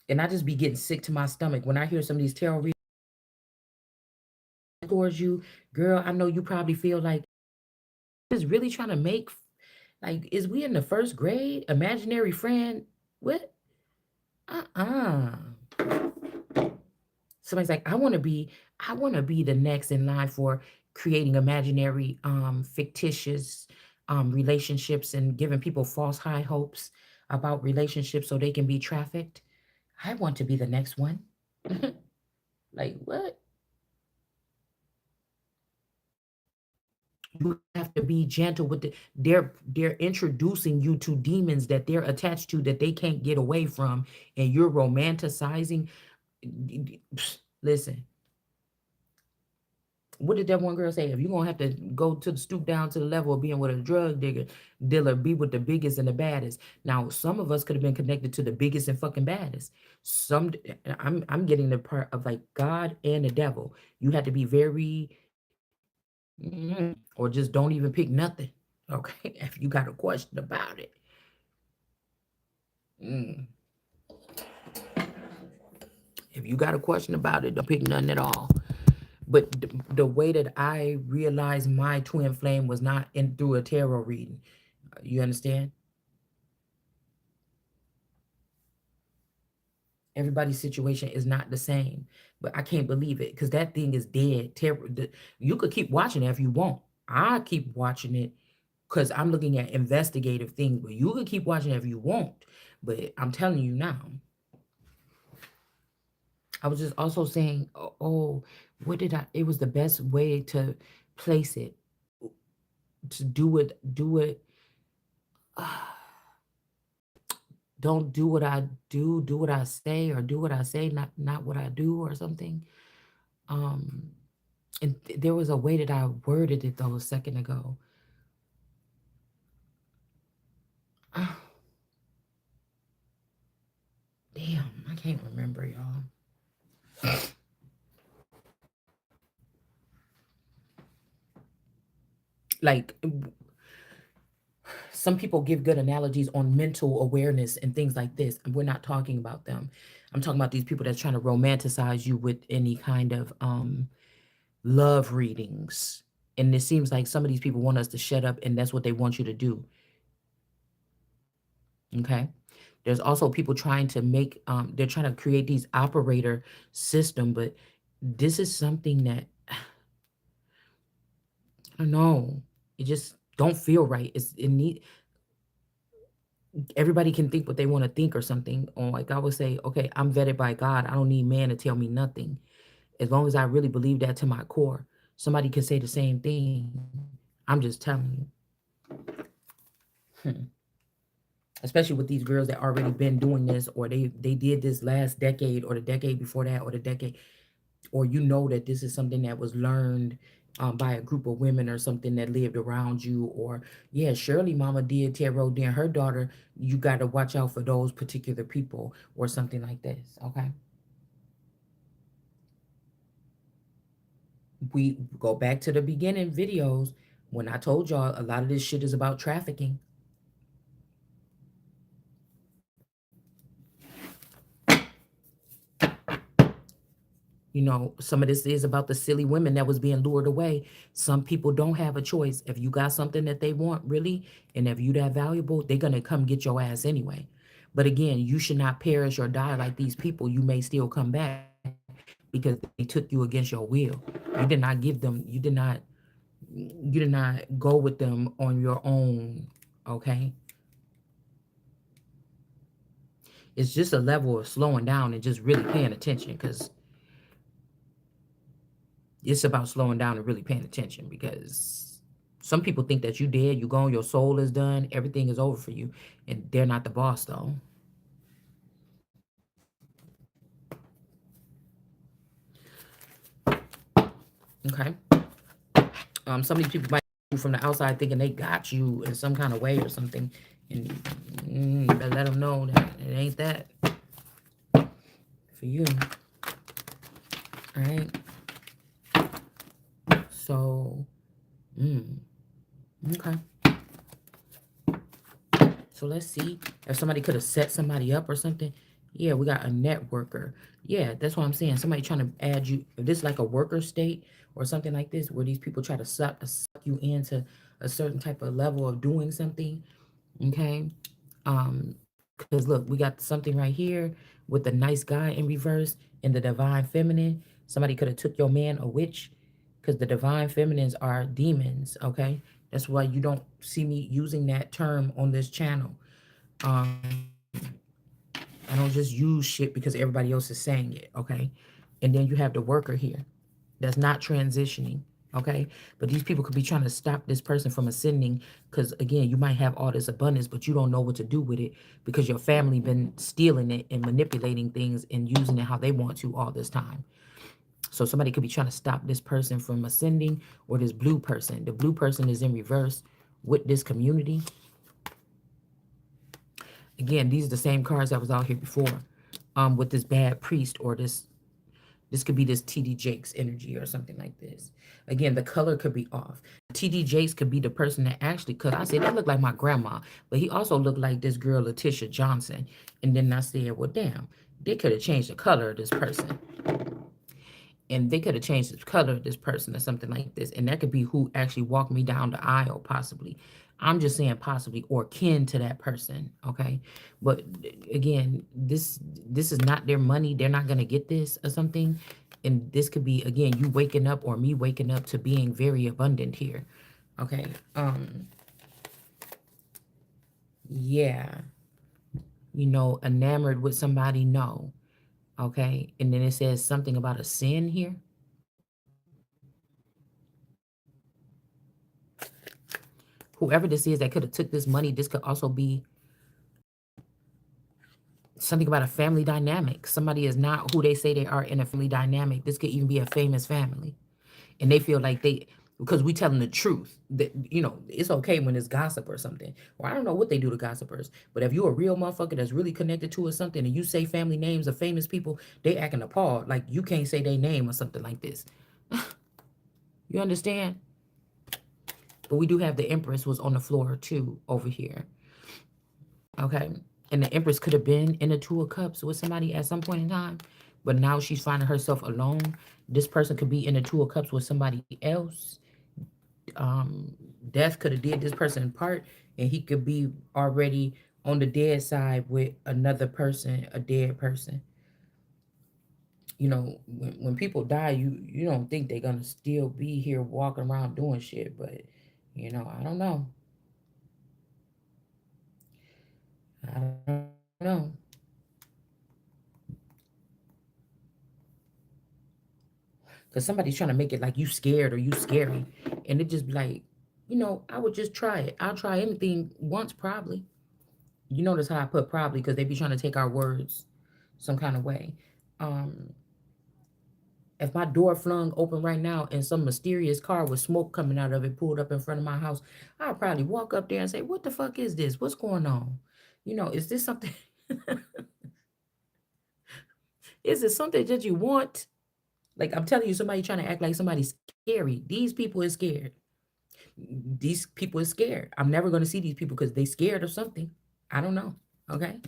And I just be getting sick to my stomach when I hear some of these tarot readings towards you. Girl, I know you probably feel like is really trying to make, like, is we in the first grade? Imaginary friend? What? Uh-uh. Somebody's like, I want to be the next in line for creating imaginary, fictitious relationships and giving people false high hopes about relationships so they can be trafficked. I want to be the next one. Like what? You have to be gentle with they're introducing you to demons that they're attached to that they can't get away from, and you're romanticizing. Listen, what did that one girl say? If you're gonna have to go to the stoop down to the level of being with a drug digger dealer, be with the biggest and the baddest. Now, some of us could have been connected to the biggest and fucking baddest. Some I'm getting the part of like God and the devil. You had to be very or just don't even pick nothing. Okay. If you got a question about it. Mm. If you got a question about it, don't pick nothing at all. But the way that I realized my twin flame was not in through a tarot reading. You understand? Everybody's situation is not the same. But I can't believe it because that thing is dead. You could keep watching it if you want. I keep watching it because I'm looking at investigative things. But you could keep watching it if you want. But I'm telling you now, I was just also saying, oh, what did I? It was the best way to place it, to do it. Don't do what I do, do what I say, or do what I say, not what I do, or something. Um, and there was a way that I worded it though a second ago. Damn, I can't remember, y'all. Like some people give good analogies on mental awareness and things like this, and we're not talking about them. I'm talking about these people that's trying to romanticize you with any kind of love readings. And it seems like some of these people want us to shut up, and that's what they want you to do. Okay. There's also people trying to make, they're trying to create these operator system, but this is something that I don't know. It just don't feel right. It need everybody can think what they want to think or something. Or like I would say, okay, I'm vetted by God. I don't need man to tell me nothing. As long as I really believe that to my core, somebody can say the same thing. I'm just telling you. Especially with these girls that already been doing this, or they did this last decade or the decade before that or the decade, or you know that this is something that was learned by a group of women or something that lived around you, or yeah, surely mama did tarot, then her daughter, you got to watch out for those particular people or something like this. Okay, we go back to the beginning videos when I told y'all a lot of this shit is about trafficking. You know, some of this is about the silly women that was being lured away. Some people don't have a choice. If you got something that they want, really, and if you that valuable, they're gonna come get your ass anyway. But again, you should not perish or die like these people. You may still come back because they took you against your will. You did not give them, you did not go with them on your own. Okay. It's just a level of slowing down and just really paying attention because it's about slowing down and really paying attention because some people think that you dead, you gone, your soul is done, everything is over for you, and they're not the boss though. Okay. Some of these people might be from the outside thinking they got you in some kind of way or something, and you better let them know that it ain't that for you. All right. So, okay. So let's see if somebody could have set somebody up or something. Yeah, we got a networker. Yeah, that's what I'm saying. Somebody trying to add you. If this is like a worker state or something like this, where these people try to suck you into a certain type of level of doing something. Okay. Um, Because look, we got something right here with the nice guy in reverse and the divine feminine. Somebody could have took your man a witch, because the divine feminines are demons. Okay, that's why you don't see me using that term on this channel. Um, I don't just use shit because everybody else is saying it. Okay, and then you have the worker here that's not transitioning. Okay, but these people could be trying to stop this person from ascending, because again, you might have all this abundance but you don't know what to do with it because your family been stealing it and manipulating things and using it how they want to all this time. So somebody could be trying to stop this person from ascending, or this blue person. The blue person is in reverse with this community. Again, these are the same cards that was out here before, with this bad priest, or this could be this TD Jakes energy or something like this. Again, the color could be off. TD Jakes could be the person that actually, because I said that looked like my grandma, but he also looked like this girl, Letitia Johnson. And then I said, well, damn, they could have changed the color of this person. And they could have changed the color of this person or something like this. And that could be who actually walked me down the aisle, possibly. I'm just saying possibly, or kin to that person. Okay. But again, this is not their money. They're not gonna get this or something. And this could be, again, you waking up or me waking up to being very abundant here. Okay. Yeah. Enamored with somebody, no. Okay. And then it says something about a sin here. Whoever this is that could have took this money, this could also be something about a family dynamic. Somebody is not who they say they are in a family dynamic. This could even be a famous family. And they feel like because we tell them the truth, that, it's okay when it's gossip or something. Or I don't know what they do to gossipers. But if you're a real motherfucker that's really connected to or something, and you say family names of famous people, they acting appalled. Like you can't say their name or something like this. You understand? But we do have the Empress was on the floor too over here. Okay. And the Empress could have been in the Two of Cups with somebody at some point in time, but now she's finding herself alone. This person could be in the Two of Cups with somebody else. Death could have did this person part, and he could be already on the dead side with another person, a dead person. When people die, you don't think they're gonna still be here walking around doing shit, but I don't know. I don't know. Because somebody's trying to make it like you scared or you scary. And it just be like, I would just try it. I'll try anything once, probably. You notice how I put probably, because they be trying to take our words some kind of way. Um, if my door flung open right now and some mysterious car with smoke coming out of it pulled up in front of my house, I'll probably walk up there and say, what the fuck is this? What's going on? Is this something? Is it something that you want? Like I'm telling you, somebody trying to act like somebody's scary. These people are scared. These people are scared. I'm never going to see these people because they scared of something. I don't know. Okay.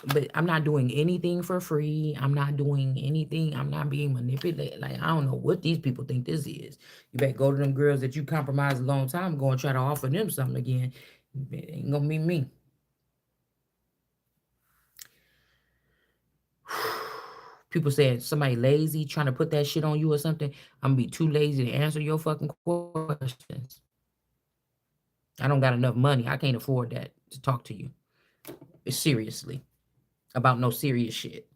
But I'm not doing anything for free. I'm not doing anything. I'm not being manipulated. Like, I don't know what these people think this is. You better go to them girls that you compromised a long time ago and try to offer them something again. It ain't going to be me. People said somebody lazy trying to put that shit on you or something. I'm going to be too lazy to answer your fucking questions. I don't got enough money. I can't afford that to talk to you. Seriously. About no serious shit.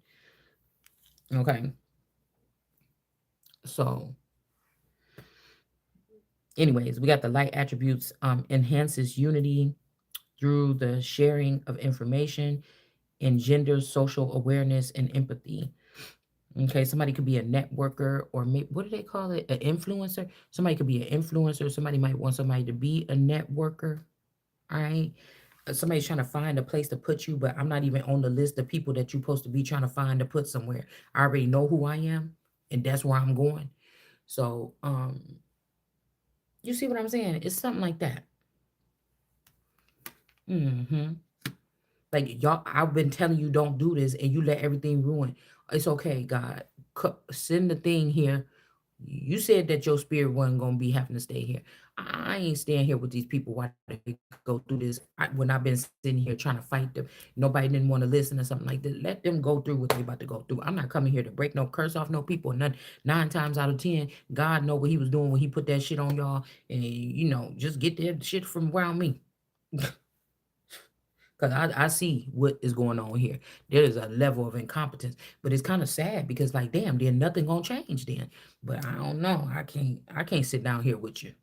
Okay. So, anyways, we got the light attributes, enhances unity through the sharing of information, engenders social awareness and empathy. Okay, somebody could be a networker, or what do they call it? An influencer. Somebody could be an influencer. Somebody might want somebody to be a networker. All right. Somebody's trying to find a place to put you, but I'm not even on the list of people that you're supposed to be trying to find to put somewhere. I already know who I am, and that's where I'm going. So, you see what I'm saying? It's something like that. Hmm. Like y'all, I've been telling you don't do this, and you let everything ruin. It's okay, God. Send the thing here You said that your spirit wasn't gonna be having to stay here. I ain't staying here with these people while they go through this. When I've been sitting here trying to fight them, nobody didn't want to listen or something like that. Let them go through what they about to go through. I'm not coming here to break no curse off no people. None. 9 times out of 10, God know what He was doing when He put that shit on y'all, and just get that shit from around me. Because I see what is going on here. There is a level of incompetence, but it's kind of sad because, like, damn, then nothing gonna change then. But I don't know. I can't sit down here with you.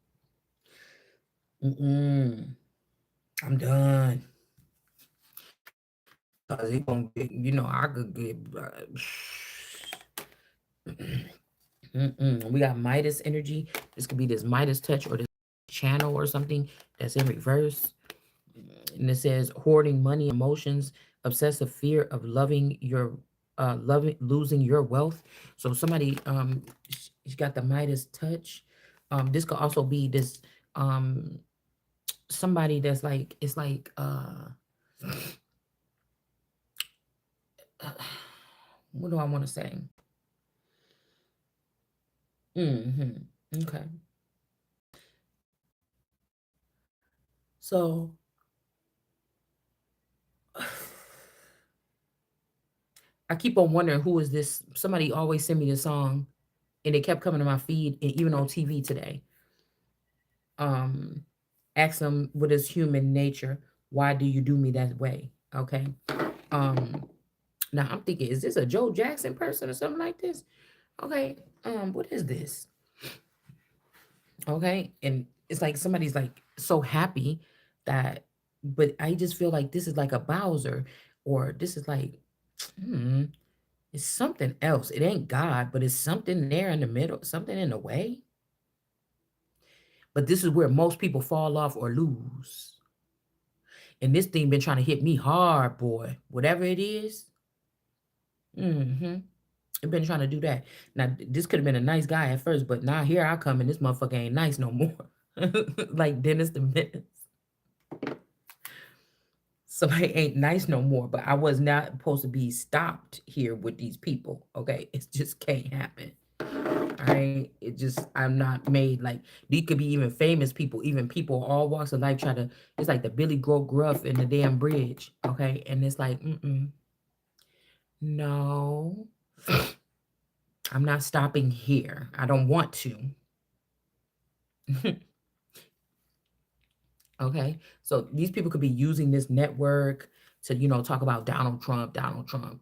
Mm-mm. I'm done. Cause it gonna get, I could get. Mm-mm. We got Midas energy. This could be this Midas touch or this channel or something that's in reverse. And it says hoarding money, emotions, obsessive fear of loving losing your wealth. So somebody she's got the Midas touch. This could also be this um somebody that's like it's like what do I want to say? Okay. So I keep on wondering who is this. Somebody always send me this song, and it kept coming to my feed, and even on TV today. Um, Ask them what is human nature. Why do you do me that way? Okay. Um, Now I'm thinking, is this a Joe Jackson person or something like this? Okay. What is this? Okay, and it's like somebody's like so happy that, but I just feel like this is like a Bowser, or this is like, hmm, it's something else. It ain't God, but it's something there in the middle, something in the way. But this is where most people fall off or lose. And this thing been trying to hit me hard, boy. Whatever it is, mm-hmm. It been trying to do that. Now this could have been a nice guy at first, but now here I come and this motherfucker ain't nice no more. Like Dennis the Menace. Somebody ain't nice no more, but I was not supposed to be stopped here with these people. Okay. It just can't happen. All right. It just, I'm not made like, these could be even famous people, even people all walks of life try to, it's like the Billy Grow Gruff in the damn bridge. Okay. And it's like, no, I'm not stopping here. I don't want to. Okay. So these people could be using this network to, talk about Donald Trump,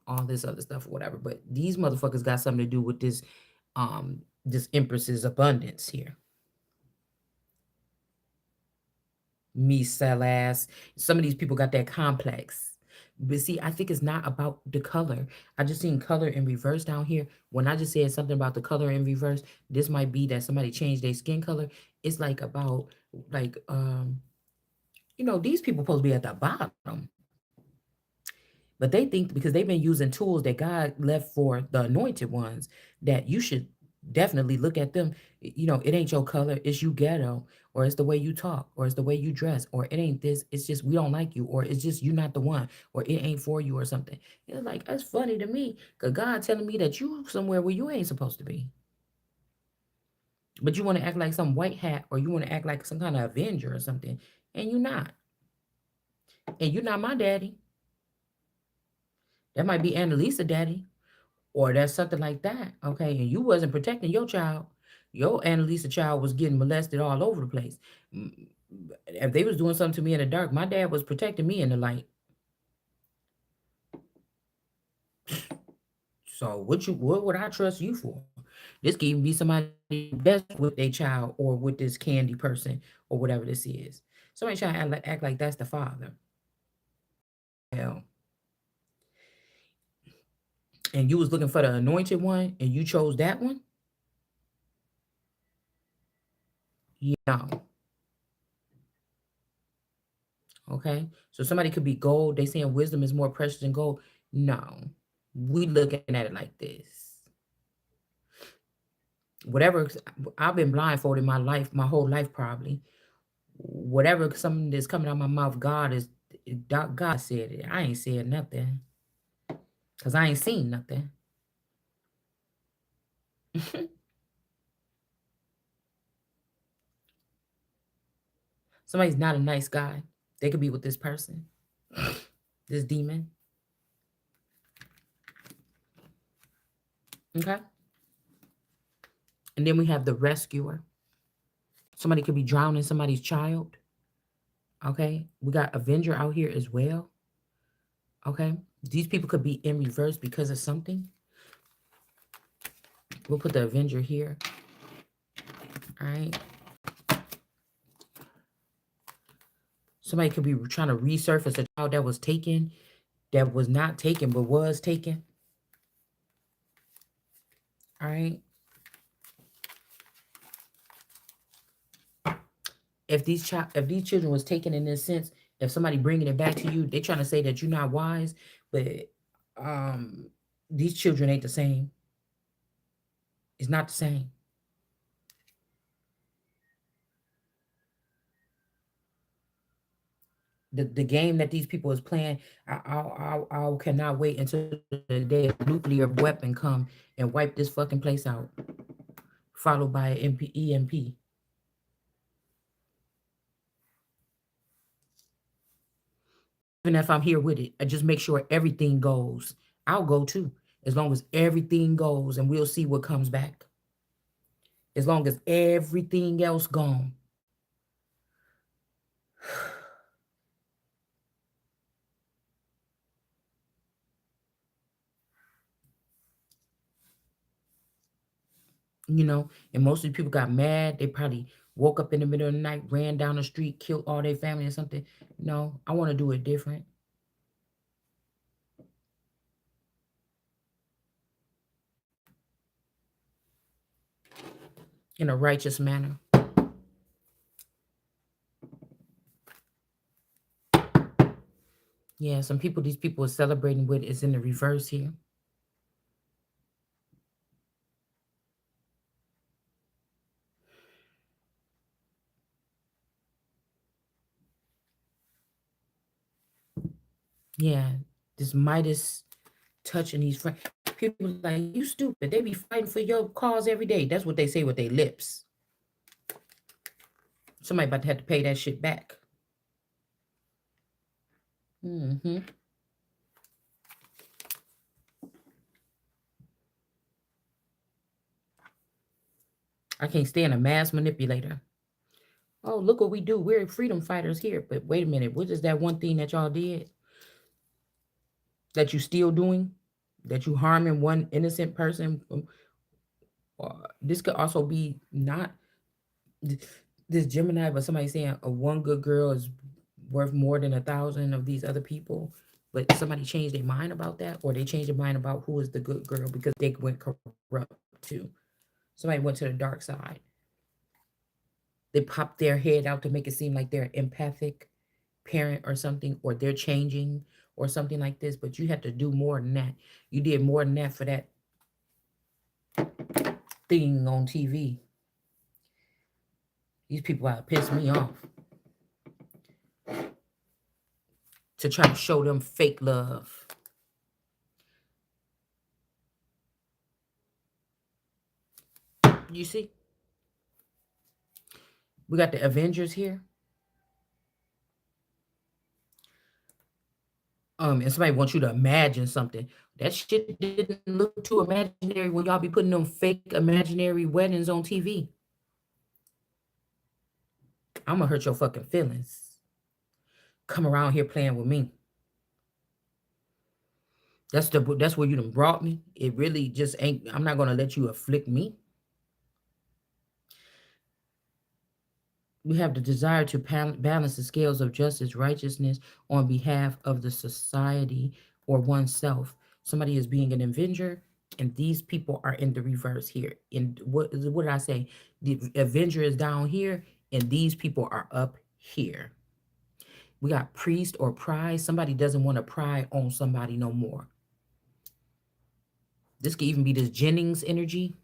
all this other stuff or whatever. But these motherfuckers got something to do with this Empress's abundance here. Me sell ass. Some of these people got that complex. But see, I think it's not about the color. I just seen color in reverse down here. When I just said something about the color in reverse, this might be that somebody changed their skin color. It's like about like these people supposed to be at the bottom. But they think because they've been using tools that God left for the anointed ones, that you should definitely look at them. It ain't your color, it's you ghetto, or it's the way you talk, or it's the way you dress, or it ain't this, it's just we don't like you, or it's just you not the one, or it ain't for you or something. It's like that's funny to me, because God telling me that you somewhere where you ain't supposed to be. But you want to act like some white hat, or you want to act like some kind of avenger or something, and you're not. And you're not my daddy. That might be Annalisa daddy, or that's something like that. Okay, and you wasn't protecting your child. Your Annalisa child was getting molested all over the place. If they was doing something to me in the dark, my dad was protecting me in the light. So what would I trust you for? This could even be somebody best with their child or with this candy person or whatever this is. Somebody trying to act like that's the father. Hell. And you was looking for the anointed one and you chose that one? Yeah. Okay. So somebody could be gold. They saying wisdom is more precious than gold. No. We looking at it like this. Whatever I've been blindfolded my life, my whole life probably. Whatever something that's coming out my mouth, God said it. I ain't said nothing. Cause I ain't seen nothing. Somebody's not a nice guy. They could be with this person, this demon. Okay. And then we have the rescuer. Somebody could be drowning somebody's child. Okay. We got Avenger out here as well. Okay. These people could be in reverse because of something. We'll put the Avenger here. All right. Somebody could be trying to resurface a child that was taken, that was not taken, but was taken. All right. If these children was taken in this sense, if somebody bringing it back to you, they trying to say that you're not wise, but um, these children ain't the same. It's not the same. The game that these people is playing, I cannot wait until the day a nuclear weapon come and wipe this fucking place out, followed by an EMP. Even if I'm here with it, I just make sure everything goes. I'll go too, as long as everything goes, and we'll see what comes back. As long as everything else gone, you know. And most of the people got mad. They probably woke up in the middle of the night, ran down the street, killed all their family or something. No, I want to do it different in a righteous manner. Yeah, some people these people are celebrating with is in the reverse here. Yeah, this Midas touching these friends. People like, you stupid. They be fighting for your cause every day. That's what they say with their lips. Somebody about to have to pay that shit back. Hmm. I can't stand a mass manipulator. Oh, look what we do. We're freedom fighters here. But wait a minute. What is that one thing that y'all did that you still doing? That you harming one innocent person? This could also be not this Gemini, but somebody saying a one good girl is worth more than 1,000 of these other people. But somebody changed their mind about that, or they changed their mind about who is the good girl because they went corrupt too. Somebody went to the dark side. They popped their head out to make it seem like they're empathic parent or something, or they're changing or something like this. But you have to do more than that. You did more than that for that thing on TV. These people out piss me off to try to show them fake love. You see, we got the Avengers here. And somebody wants you to imagine something. That shit didn't look too imaginary when y'all be putting them fake imaginary weddings on TV. I'm gonna hurt your fucking feelings. Come around here playing with me. That's where you done brought me. It really just ain't. I'm not gonna let you afflict me. We have the desire to balance the scales of justice, righteousness on behalf of the society or oneself. Somebody is being an avenger, and these people are in the reverse here. And what did I say? The avenger is down here, and these people are up here. We got priest or pride. Somebody doesn't want to pry on somebody no more. This could even be this Jennings energy.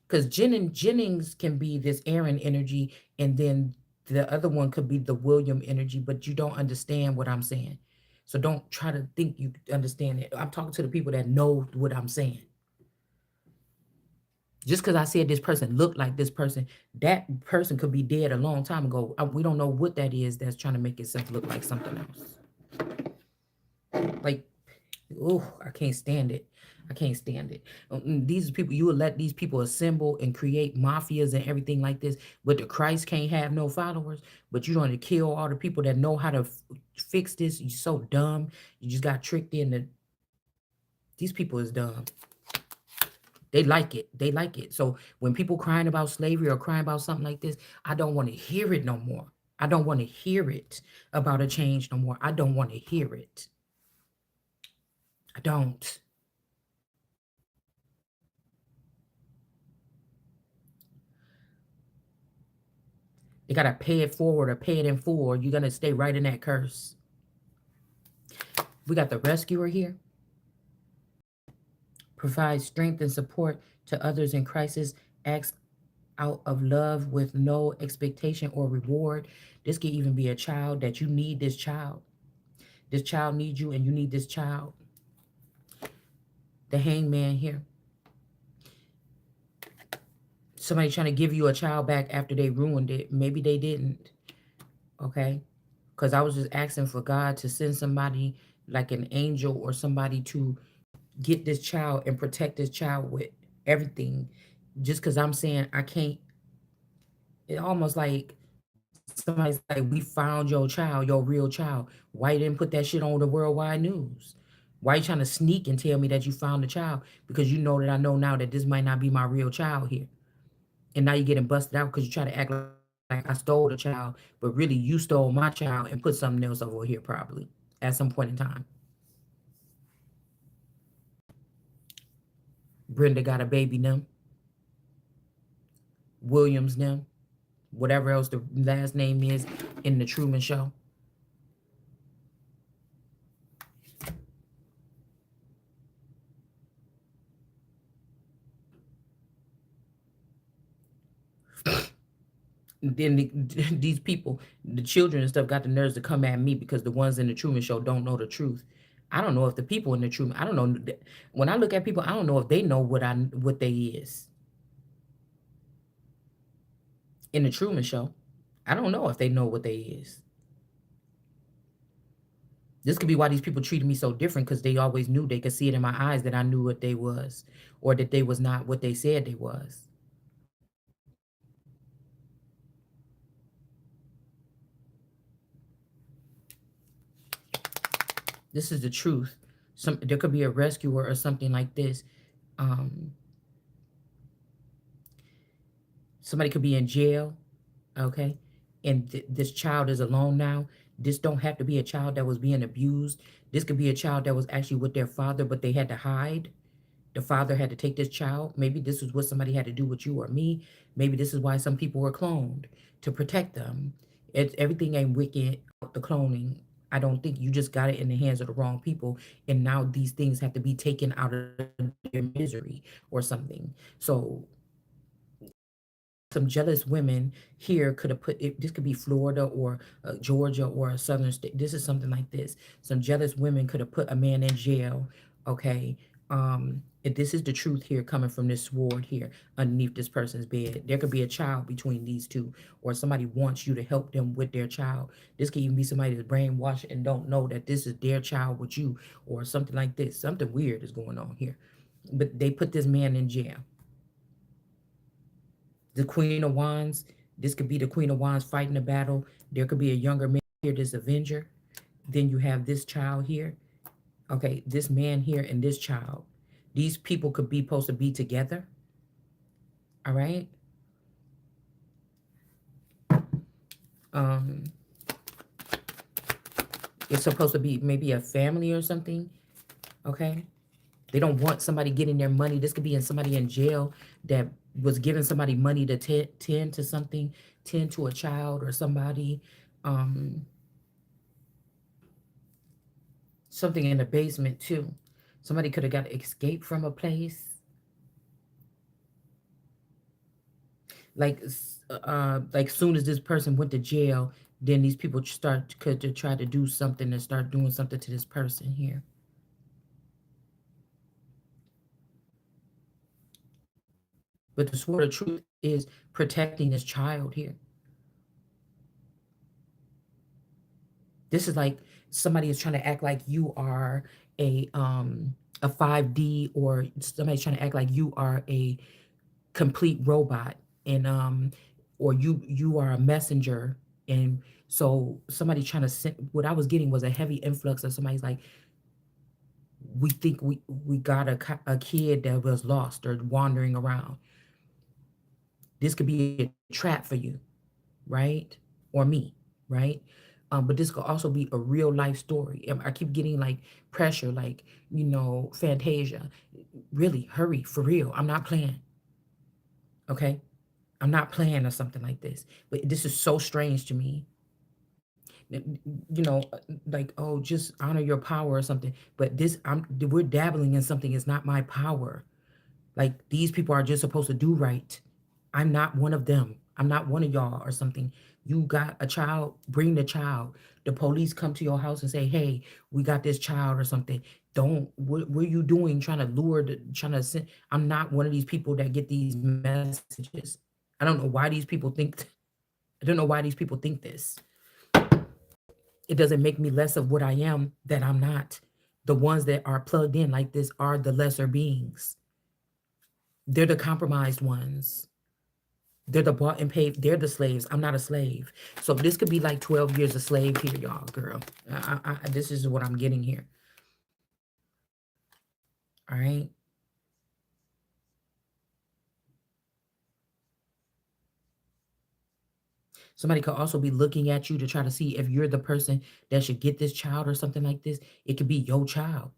Because Jennings can be this Aaron energy, and then the other one could be the William energy, but you don't understand what I'm saying. So don't try to think you understand it. I'm talking to the people that know what I'm saying. Just because I said this person looked like this person, that person could be dead a long time ago. We don't know what that is that's trying to make itself look like something else. Like, oh, I can't stand it. I can't stand it. These people, you will let these people assemble and create mafias and everything like this, but the Christ can't have no followers. But you're going to kill all the people that know how to fix this. You're so dumb. You just got tricked into. These people is dumb. They like it. They like it. So when people crying about slavery or crying about something like this, I don't want to hear it no more. I don't want to hear it about a change no more. I don't want to hear it. I don't. You gotta pay it forward or pay it in full, or you're gonna stay right in that curse. We got the rescuer here. Provide strength and support to others in crisis. Acts out of love with no expectation or reward. This could even be a child that you need this child. This child needs you and you need this child. The hangman here. Somebody trying to give you a child back after they ruined it. Maybe they didn't. Okay. Because I was just asking for God to send somebody like an angel or somebody to get this child and protect this child with everything. Just because I'm saying I can't, it almost like somebody's like, we found your child, your real child. Why you didn't put that shit on the worldwide news? Why you trying to sneak and tell me that you found the child? Because you know that I know now that this might not be my real child here. And now you're getting busted out because you try to act like I stole the child, but really you stole my child and put something else over here probably at some point in time. Brenda got a baby now. Williams now. Whatever else the last name is in the Truman Show. Then these people, the children and stuff, got the nerves to come at me because the ones in the Truman Show don't know the truth. I don't know if the people in the Truman, I don't know. When I look at people, I don't know if they know what they is in the Truman Show. I don't know if they know what they is. This could be why these people treated me so different because they always knew they could see it in my eyes that I knew what they was or that they was not what they said they was. This is the truth. There could be a rescuer or something like this. Um, Somebody could be in jail, okay, and this child is alone now. This don't have to be a child that was being abused. This could be a child that was actually with their father, but they had to hide. The father had to take this child. Maybe this is what somebody had to do with you or me. Maybe this is why some people were cloned to protect them. Everything ain't wicked. The cloning, I don't think you just got it in the hands of the wrong people, and now these things have to be taken out of their misery or something. So some jealous women here could have put it. This could be Florida or Georgia or a southern state. This is something like this. Some jealous women could have put a man in jail. Okay. If this is the truth here coming from this sword here underneath this person's bed, there could be a child between these two, or somebody wants you to help them with their child. This could even be somebody that's brainwashed and don't know that this is their child with you, or something like this. Something weird is going on here. But they put this man in jail. The Queen of Wands, this could be the Queen of Wands fighting a battle. There could be a younger man here, this Avenger. Then you have this child here. Okay, this man here and this child. These people could be supposed to be together. All right. Um, it's supposed to be maybe a family or something. Okay. They don't want somebody getting their money. This could be in somebody in jail that was giving somebody money to tend to something, tend to a child or somebody. Um, Something in the basement too. Somebody could have got escaped from a place. Like soon as this person went to jail, then these people could to try to do something and start doing something to this person here. But the sword of truth is protecting this child here. This is like somebody is trying to act like you are a 5D, or somebody's trying to act like you are a complete robot, and or you are a messenger. And so somebody trying to send, what I was getting was a heavy influx of somebody's like, we think we got a kid that was lost or wandering around. This could be a trap for you, right? Or me, right? But this could also be a real life story. I keep getting like pressure, like, Fantasia. Really, hurry, for real. I'm not playing, okay? I'm not playing or something like this. But this is so strange to me. Like, oh, just honor your power or something. But we're dabbling in something. It's not my power. Like, these people are just supposed to do right. I'm not one of them. I'm not one of y'all or something. You got a child, bring the child. The police come to your house and say, hey, we got this child or something. Don't, what are you doing trying to trying to send? I'm not one of these people that get these messages. I don't know why these people I don't know why these people think this. It doesn't make me less of what I am that I'm not. The ones that are plugged in like this are the lesser beings. They're the compromised ones. They're the bought and paid. They're the slaves. I'm not a slave. So this could be like 12 years a slave here, y'all, girl. This is what I'm getting here. All right. Somebody could also be looking at you to try to see if you're the person that should get this child or something like this. It could be your child.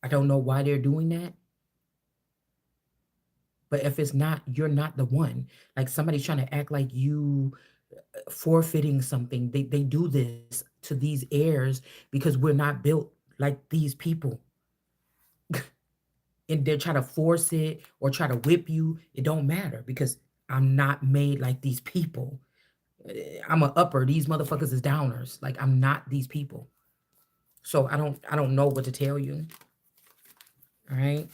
I don't know why they're doing that. But if it's not, you're not the one. Like, somebody's trying to act like you forfeiting something. They do this to these heirs because we're not built like these people. And they're trying to force it or try to whip you. It don't matter because I'm not made like these people. I'm a upper. These motherfuckers is downers. Like, I'm not these people. So I don't know what to tell you. All right.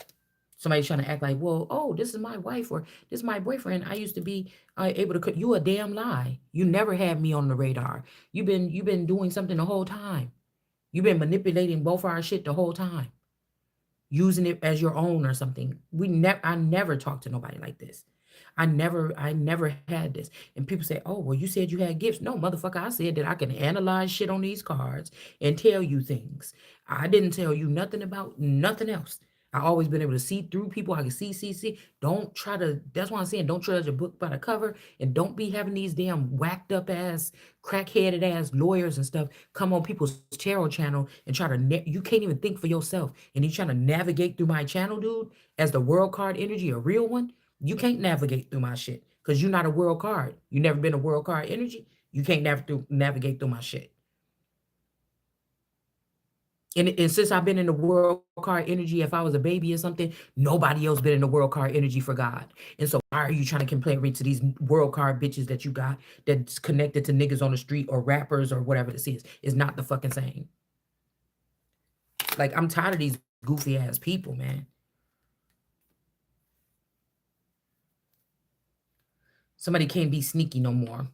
Somebody's trying to act like, well, oh, this is my wife or this is my boyfriend. I used to be able to cook. You a damn lie. You never had me on the radar. You've been doing something the whole time. You've been manipulating both our shit the whole time, using it as your own or something. I never talked to nobody like this. I never had this. And people say, oh, well, you said you had gifts. No, motherfucker, I said that I can analyze shit on these cards and tell you things. I didn't tell you nothing about nothing else. I always been able to see through people. I can see. Don't try to, that's why I'm saying, don't judge a book by the cover, and don't be having these damn whacked up ass, crackheaded ass lawyers and stuff come on people's tarot channel and try to, you can't even think for yourself. And you trying to navigate through my channel, dude, as the world card energy, a real one. You can't navigate through my shit because you're not a world card. You never been a world card energy. You can't navigate through my shit. And since I've been in the world card energy, if I was a baby or something, nobody else been in the world card energy for God. And so why are you trying to compare me to these world card bitches that you got that's connected to niggas on the street or rappers or whatever this is? It's not the fucking same. Like, I'm tired of these goofy ass people, man. Somebody can't be sneaky no more.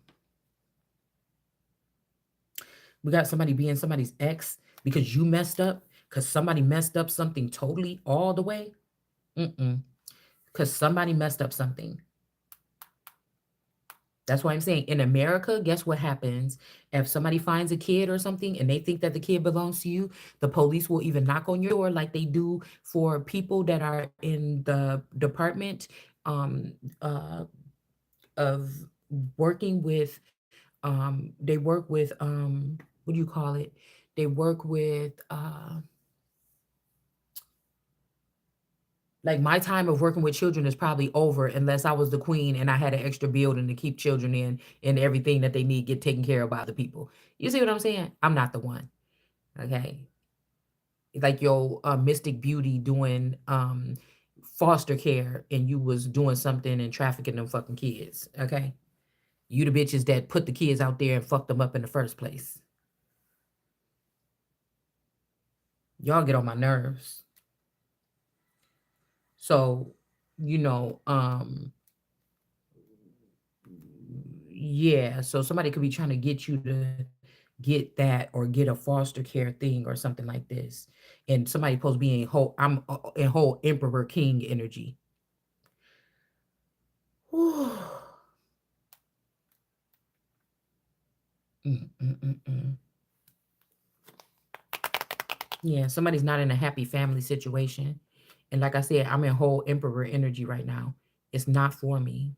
We got somebody being somebody's ex because you messed up, because somebody messed up something totally all the way. Mm-mm. Because somebody messed up something. That's why I'm saying, in America, guess what happens? If somebody finds a kid or something and they think that the kid belongs to you, the police will even knock on your door like they do for people that are in the department um, uh, of working with, they work with, what do you call it? They work with, like, my time of working with children is probably over unless I was the queen and I had an extra building to keep children in and everything that they need get taken care of by the people. You see what I'm saying? I'm not the one. Okay. Like your Mystic Beauty doing foster care and you was doing something and trafficking them fucking kids. Okay. You the bitches that put the kids out there and fucked them up in the first place. Y'all get on my nerves. So you know, yeah, so somebody could be trying to get you to get that or get a foster care thing or something like this. And somebody supposed to be in whole I'm in whole emperor king energy. Whew. Mm, mm, mm, mm. Yeah, somebody's not in a happy family situation. And like I said, I'm in whole emperor energy right now. It's not for me.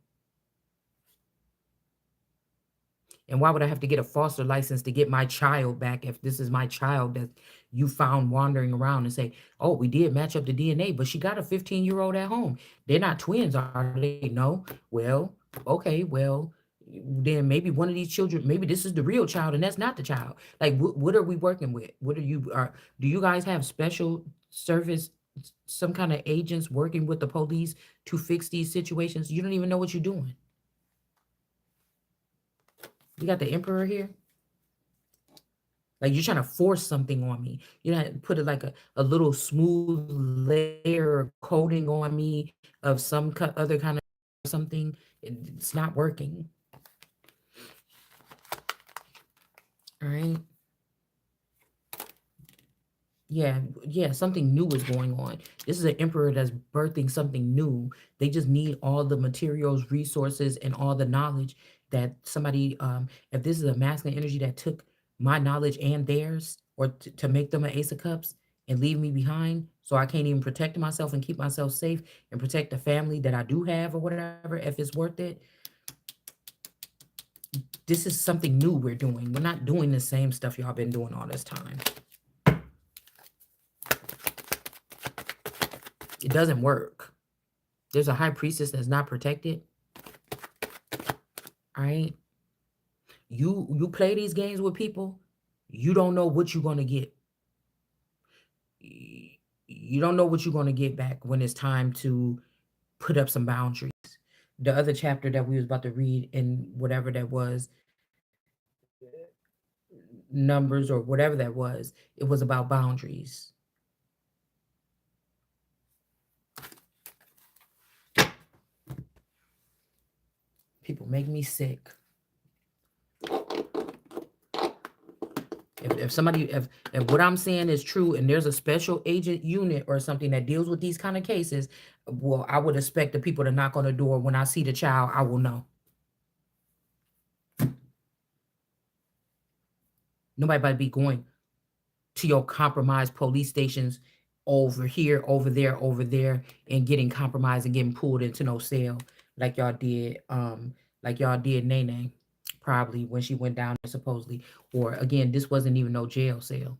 And why would I have to get a foster license to get my child back if this is my child that you found wandering around and say, oh, we did match up the DNA, but she got a 15-year-old at home. They're not twins, are they? No. Well, okay, well, then maybe one of these children, maybe this is the real child and that's not the child. Like, what are we working with? What are you, do you guys have special service, some kind of agents working with the police to fix these situations? You don't even know what you're doing. You got the emperor here. Like you're trying to force something on me. You know, put it like a little smooth layer of coating on me of some other kind of something. It's not working. All right. Yeah, yeah, something new is going on. This is an emperor that's birthing something new. They just need all the materials, resources, and all the knowledge that somebody, if this is a masculine energy that took my knowledge and theirs, or to make them an ace of cups and leave me behind, so I can't even protect myself and keep myself safe and protect the family that I do have or whatever, if it's worth it. This is something new we're doing. We're not doing the same stuff y'all been doing all this time. It doesn't work. There's a high priestess that's not protected. All right. You play these games with people, you don't know what you're gonna get. You don't know what you're gonna get back when it's time to put up some boundaries. The other chapter that we was about to read in whatever that was, numbers or whatever that was, it was about boundaries. People make me sick. If somebody, if what I'm saying is true and there's a special agent unit or something that deals with these kind of cases, well, I would expect the people to knock on the door. When I see the child, I will know. Nobody about to be going to your compromised police stations over here, over there, and getting compromised and getting pulled into no cell like y'all did Nene, probably when she went down there supposedly. Or again, this wasn't even no jail cell.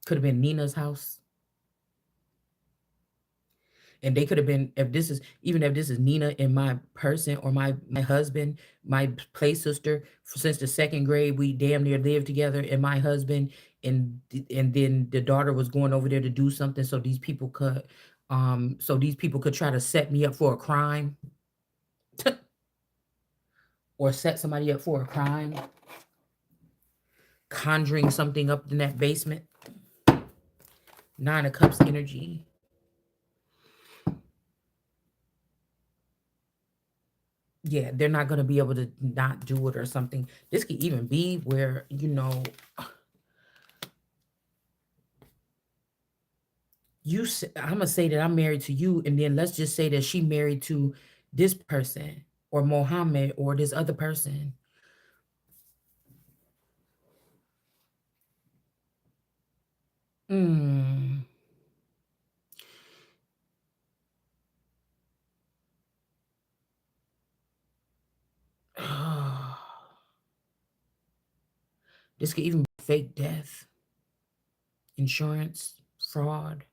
Could have been Nina's house. And they could have been, if this is, even if this is Nina and my person or my husband, my play sister, since the second grade we damn near lived together, and my husband, and then the daughter was going over there to do something so these people could try to set me up for a crime or set somebody up for a crime, conjuring something up in that basement. Nine of Cups energy. Yeah, they're not going to be able to not do it or something. This could even be where, I'm gonna say that I'm married to you, and then let's just say that she married to this person or Mohammed or this other person. Mm. This could even be fake death, insurance, fraud.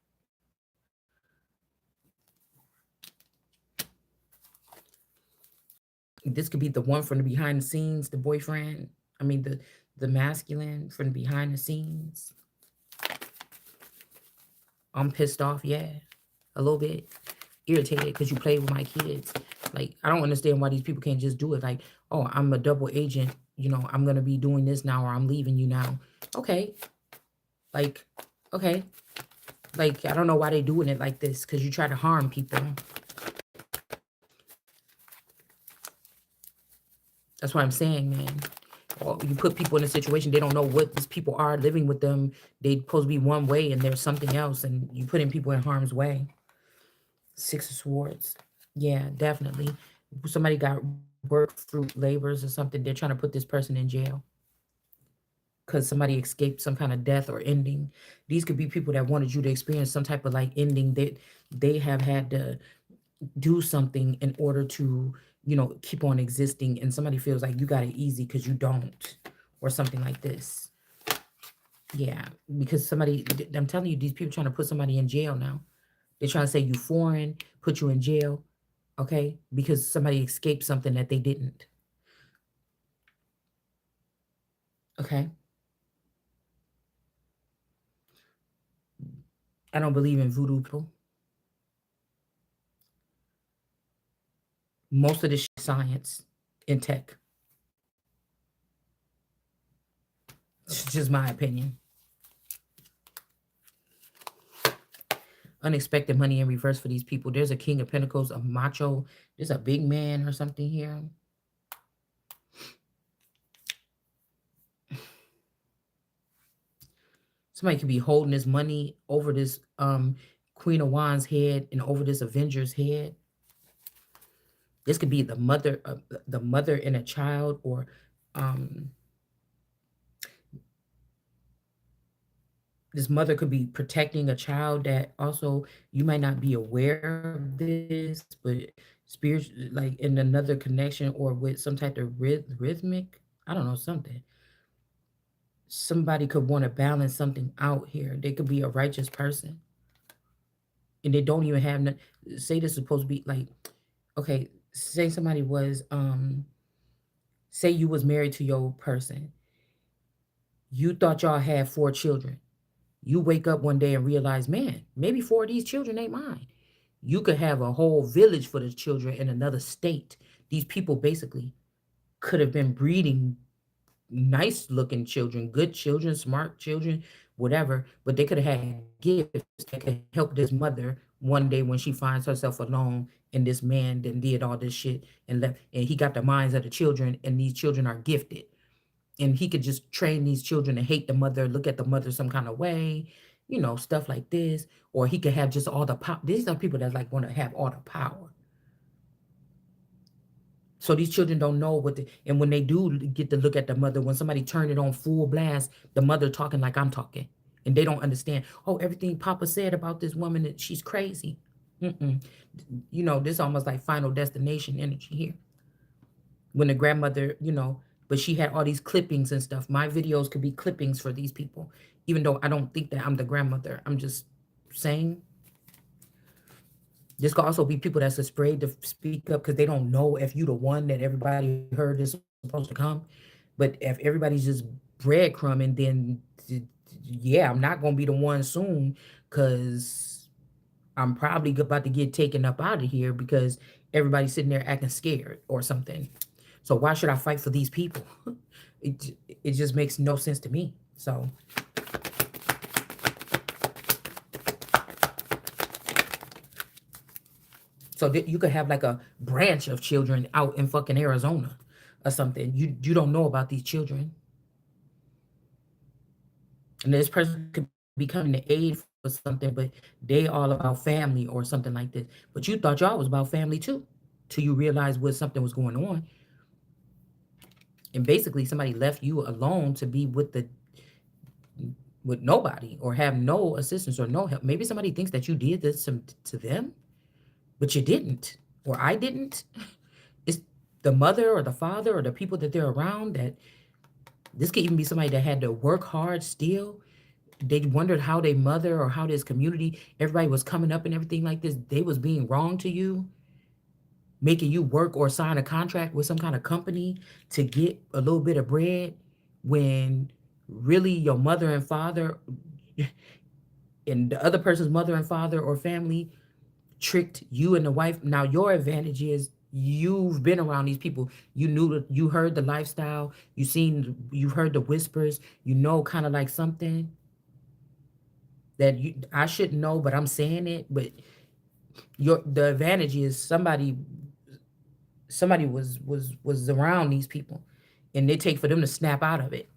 This could be the one from the behind the scenes, the boyfriend. I mean the masculine from the behind the scenes. I'm pissed off, yeah, a little bit irritated because you play with my kids. Like, I don't understand why these people can't just do it. Like, oh, I'm a double agent I'm gonna be doing this now, or I'm leaving you now. Okay, like, okay, like I don't know why they doing it like this, because you try to harm people. That's what I'm saying, man. Or you put people in a situation they don't know what these people are living with them. They supposed to be one way and there's something else, and you putting people in harm's way. Six of Swords. Yeah, definitely. Somebody got work fruit labors or something. They're trying to put this person in jail because somebody escaped some kind of death or ending. These could be people that wanted you to experience some type of like ending that they have had to do something in order to, keep on existing. And somebody feels like you got it easy because you don't, or something like this. Yeah, because I'm telling you, these people trying to put somebody in jail now. They're trying to say you foreign, put you in jail, okay? Because somebody escaped something that they didn't, okay? I don't believe in voodoo people. Most of this shit is science and tech. It's just my opinion. Unexpected money in reverse for these people. There's a King of Pentacles, a macho. There's a big man or something here. Somebody could be holding this money over this Queen of Wands head and over this Avenger's head. This could be the mother and a child, or um, this mother could be protecting a child that also you might not be aware of this, but spiritual, like in another connection or with some type of rhythmic, I don't know, something. Somebody could want to balance something out here. They could be a righteous person and they don't even have say this is supposed to be like, okay, say somebody was say you was married to your person. You thought y'all had 4 children. You wake up one day and realize, man, maybe 4 of these children ain't mine. You could have a whole village for the children in another state. These people basically could have been breeding nice looking children, good children, smart children, whatever, but they could have had gifts that could help this mother one day when she finds herself alone and this man then did all this shit and left, and he got the minds of the children, and these children are gifted. And he could just train these children to hate the mother, look at the mother some kind of way, stuff like this. Or he could have just all the power. These are people that like want to have all the power. So these children don't know and when they do get to look at the mother, when somebody turn it on full blast, the mother talking like I'm talking. And they don't understand, oh, everything Papa said about this woman, that she's crazy. Mm-mm. This almost like Final Destination energy here. When the grandmother, but she had all these clippings and stuff. My videos could be clippings for these people, even though I don't think that I'm the grandmother. I'm just saying. This could also be people that's afraid to speak up because they don't know if you the one that everybody heard is supposed to come. But if everybody's just breadcrumbing, then yeah, I'm not gonna be the one soon, because I'm probably about to get taken up out of here because everybody's sitting there acting scared or something. So why should I fight for these people? It just makes no sense to me. So you could have like a branch of children out in fucking Arizona or something. You don't know about these children, and this person could be coming to aid for something, but they all about family or something like this. But you thought y'all was about family too, till you realized what something was going on, and basically somebody left you alone to be with nobody or have no assistance or no help. Maybe somebody thinks that you did this to them, but you didn't, or I didn't. It's the mother or the father or the people that they're around. That this could even be somebody that had to work hard still. They wondered how their mother or how this community, everybody was coming up and everything like this. They was being wrong to you, making you work or sign a contract with some kind of company to get a little bit of bread, when really your mother and father and the other person's mother and father or family tricked you and the wife. Now your advantage is You've been around these people. You knew that, you heard the lifestyle, you heard the whispers, kind of like something that I shouldn't know, but I'm saying it. But the advantage is somebody was around these people, and they take for them to snap out of it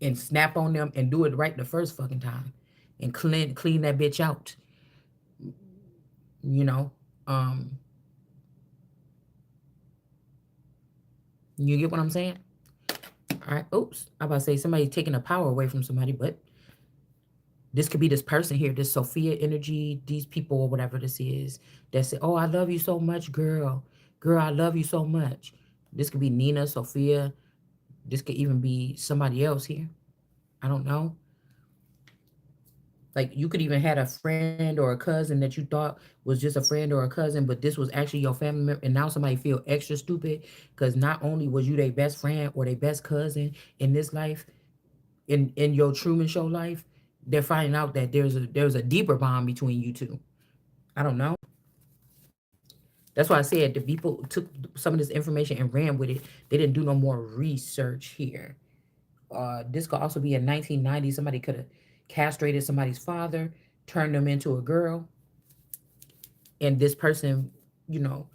and snap on them and do it right the first fucking time, and clean that bitch out. You know, um, you get what I'm saying? All right. Oops, I about to say somebody taking the power away from somebody, but this could be this person here, this Sophia energy, these people or whatever this is that say, "Oh, I love you so much, girl. Girl, I love you so much." This could be Nina, Sophia. This could even be somebody else here. I don't know. Like you could even had a friend or a cousin that you thought was just a friend or a cousin, but this was actually your family member, and now somebody feel extra stupid because not only was you their best friend or their best cousin in this life, in your Truman Show life, they're finding out that there's a deeper bond between you two. I don't know. That's why I said the people took some of this information and ran with it. They didn't do no more research here. This could also be in 1990. Somebody could have castrated somebody's father, turned them into a girl, and this person, you know,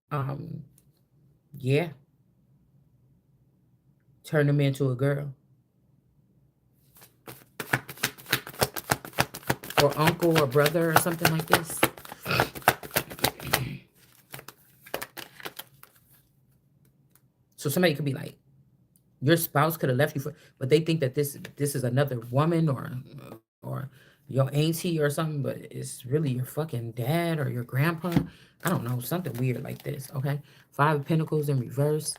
um, yeah, turned them into a girl or uncle or brother or something like this. So somebody could be like, your spouse could have left you for, but they think that this is another woman or your auntie or something, but it's really your fucking dad or your grandpa. I don't know, something weird like this. Okay, Five of Pentacles in reverse.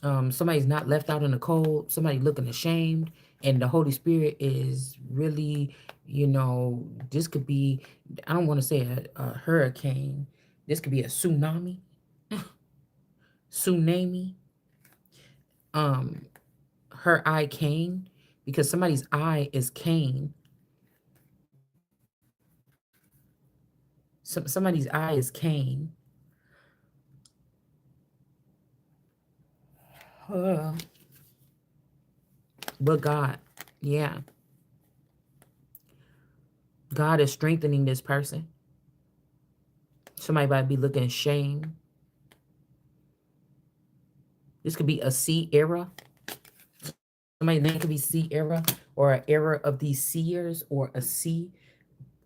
Somebody's not left out in the cold. Somebody looking ashamed, and the Holy Spirit is really, this could be. I don't want to say a hurricane. This could be a tsunami. Tsunami. Um, her eye Cain, because somebody's eye is Cain. Somebody's eye is Cain. Uh, but God, yeah, God is strengthening this person. Somebody might be looking shame. This could be a sea era. Somebody's name could be sea era or an era of these seers or a sea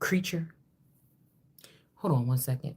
creature. Hold on one second.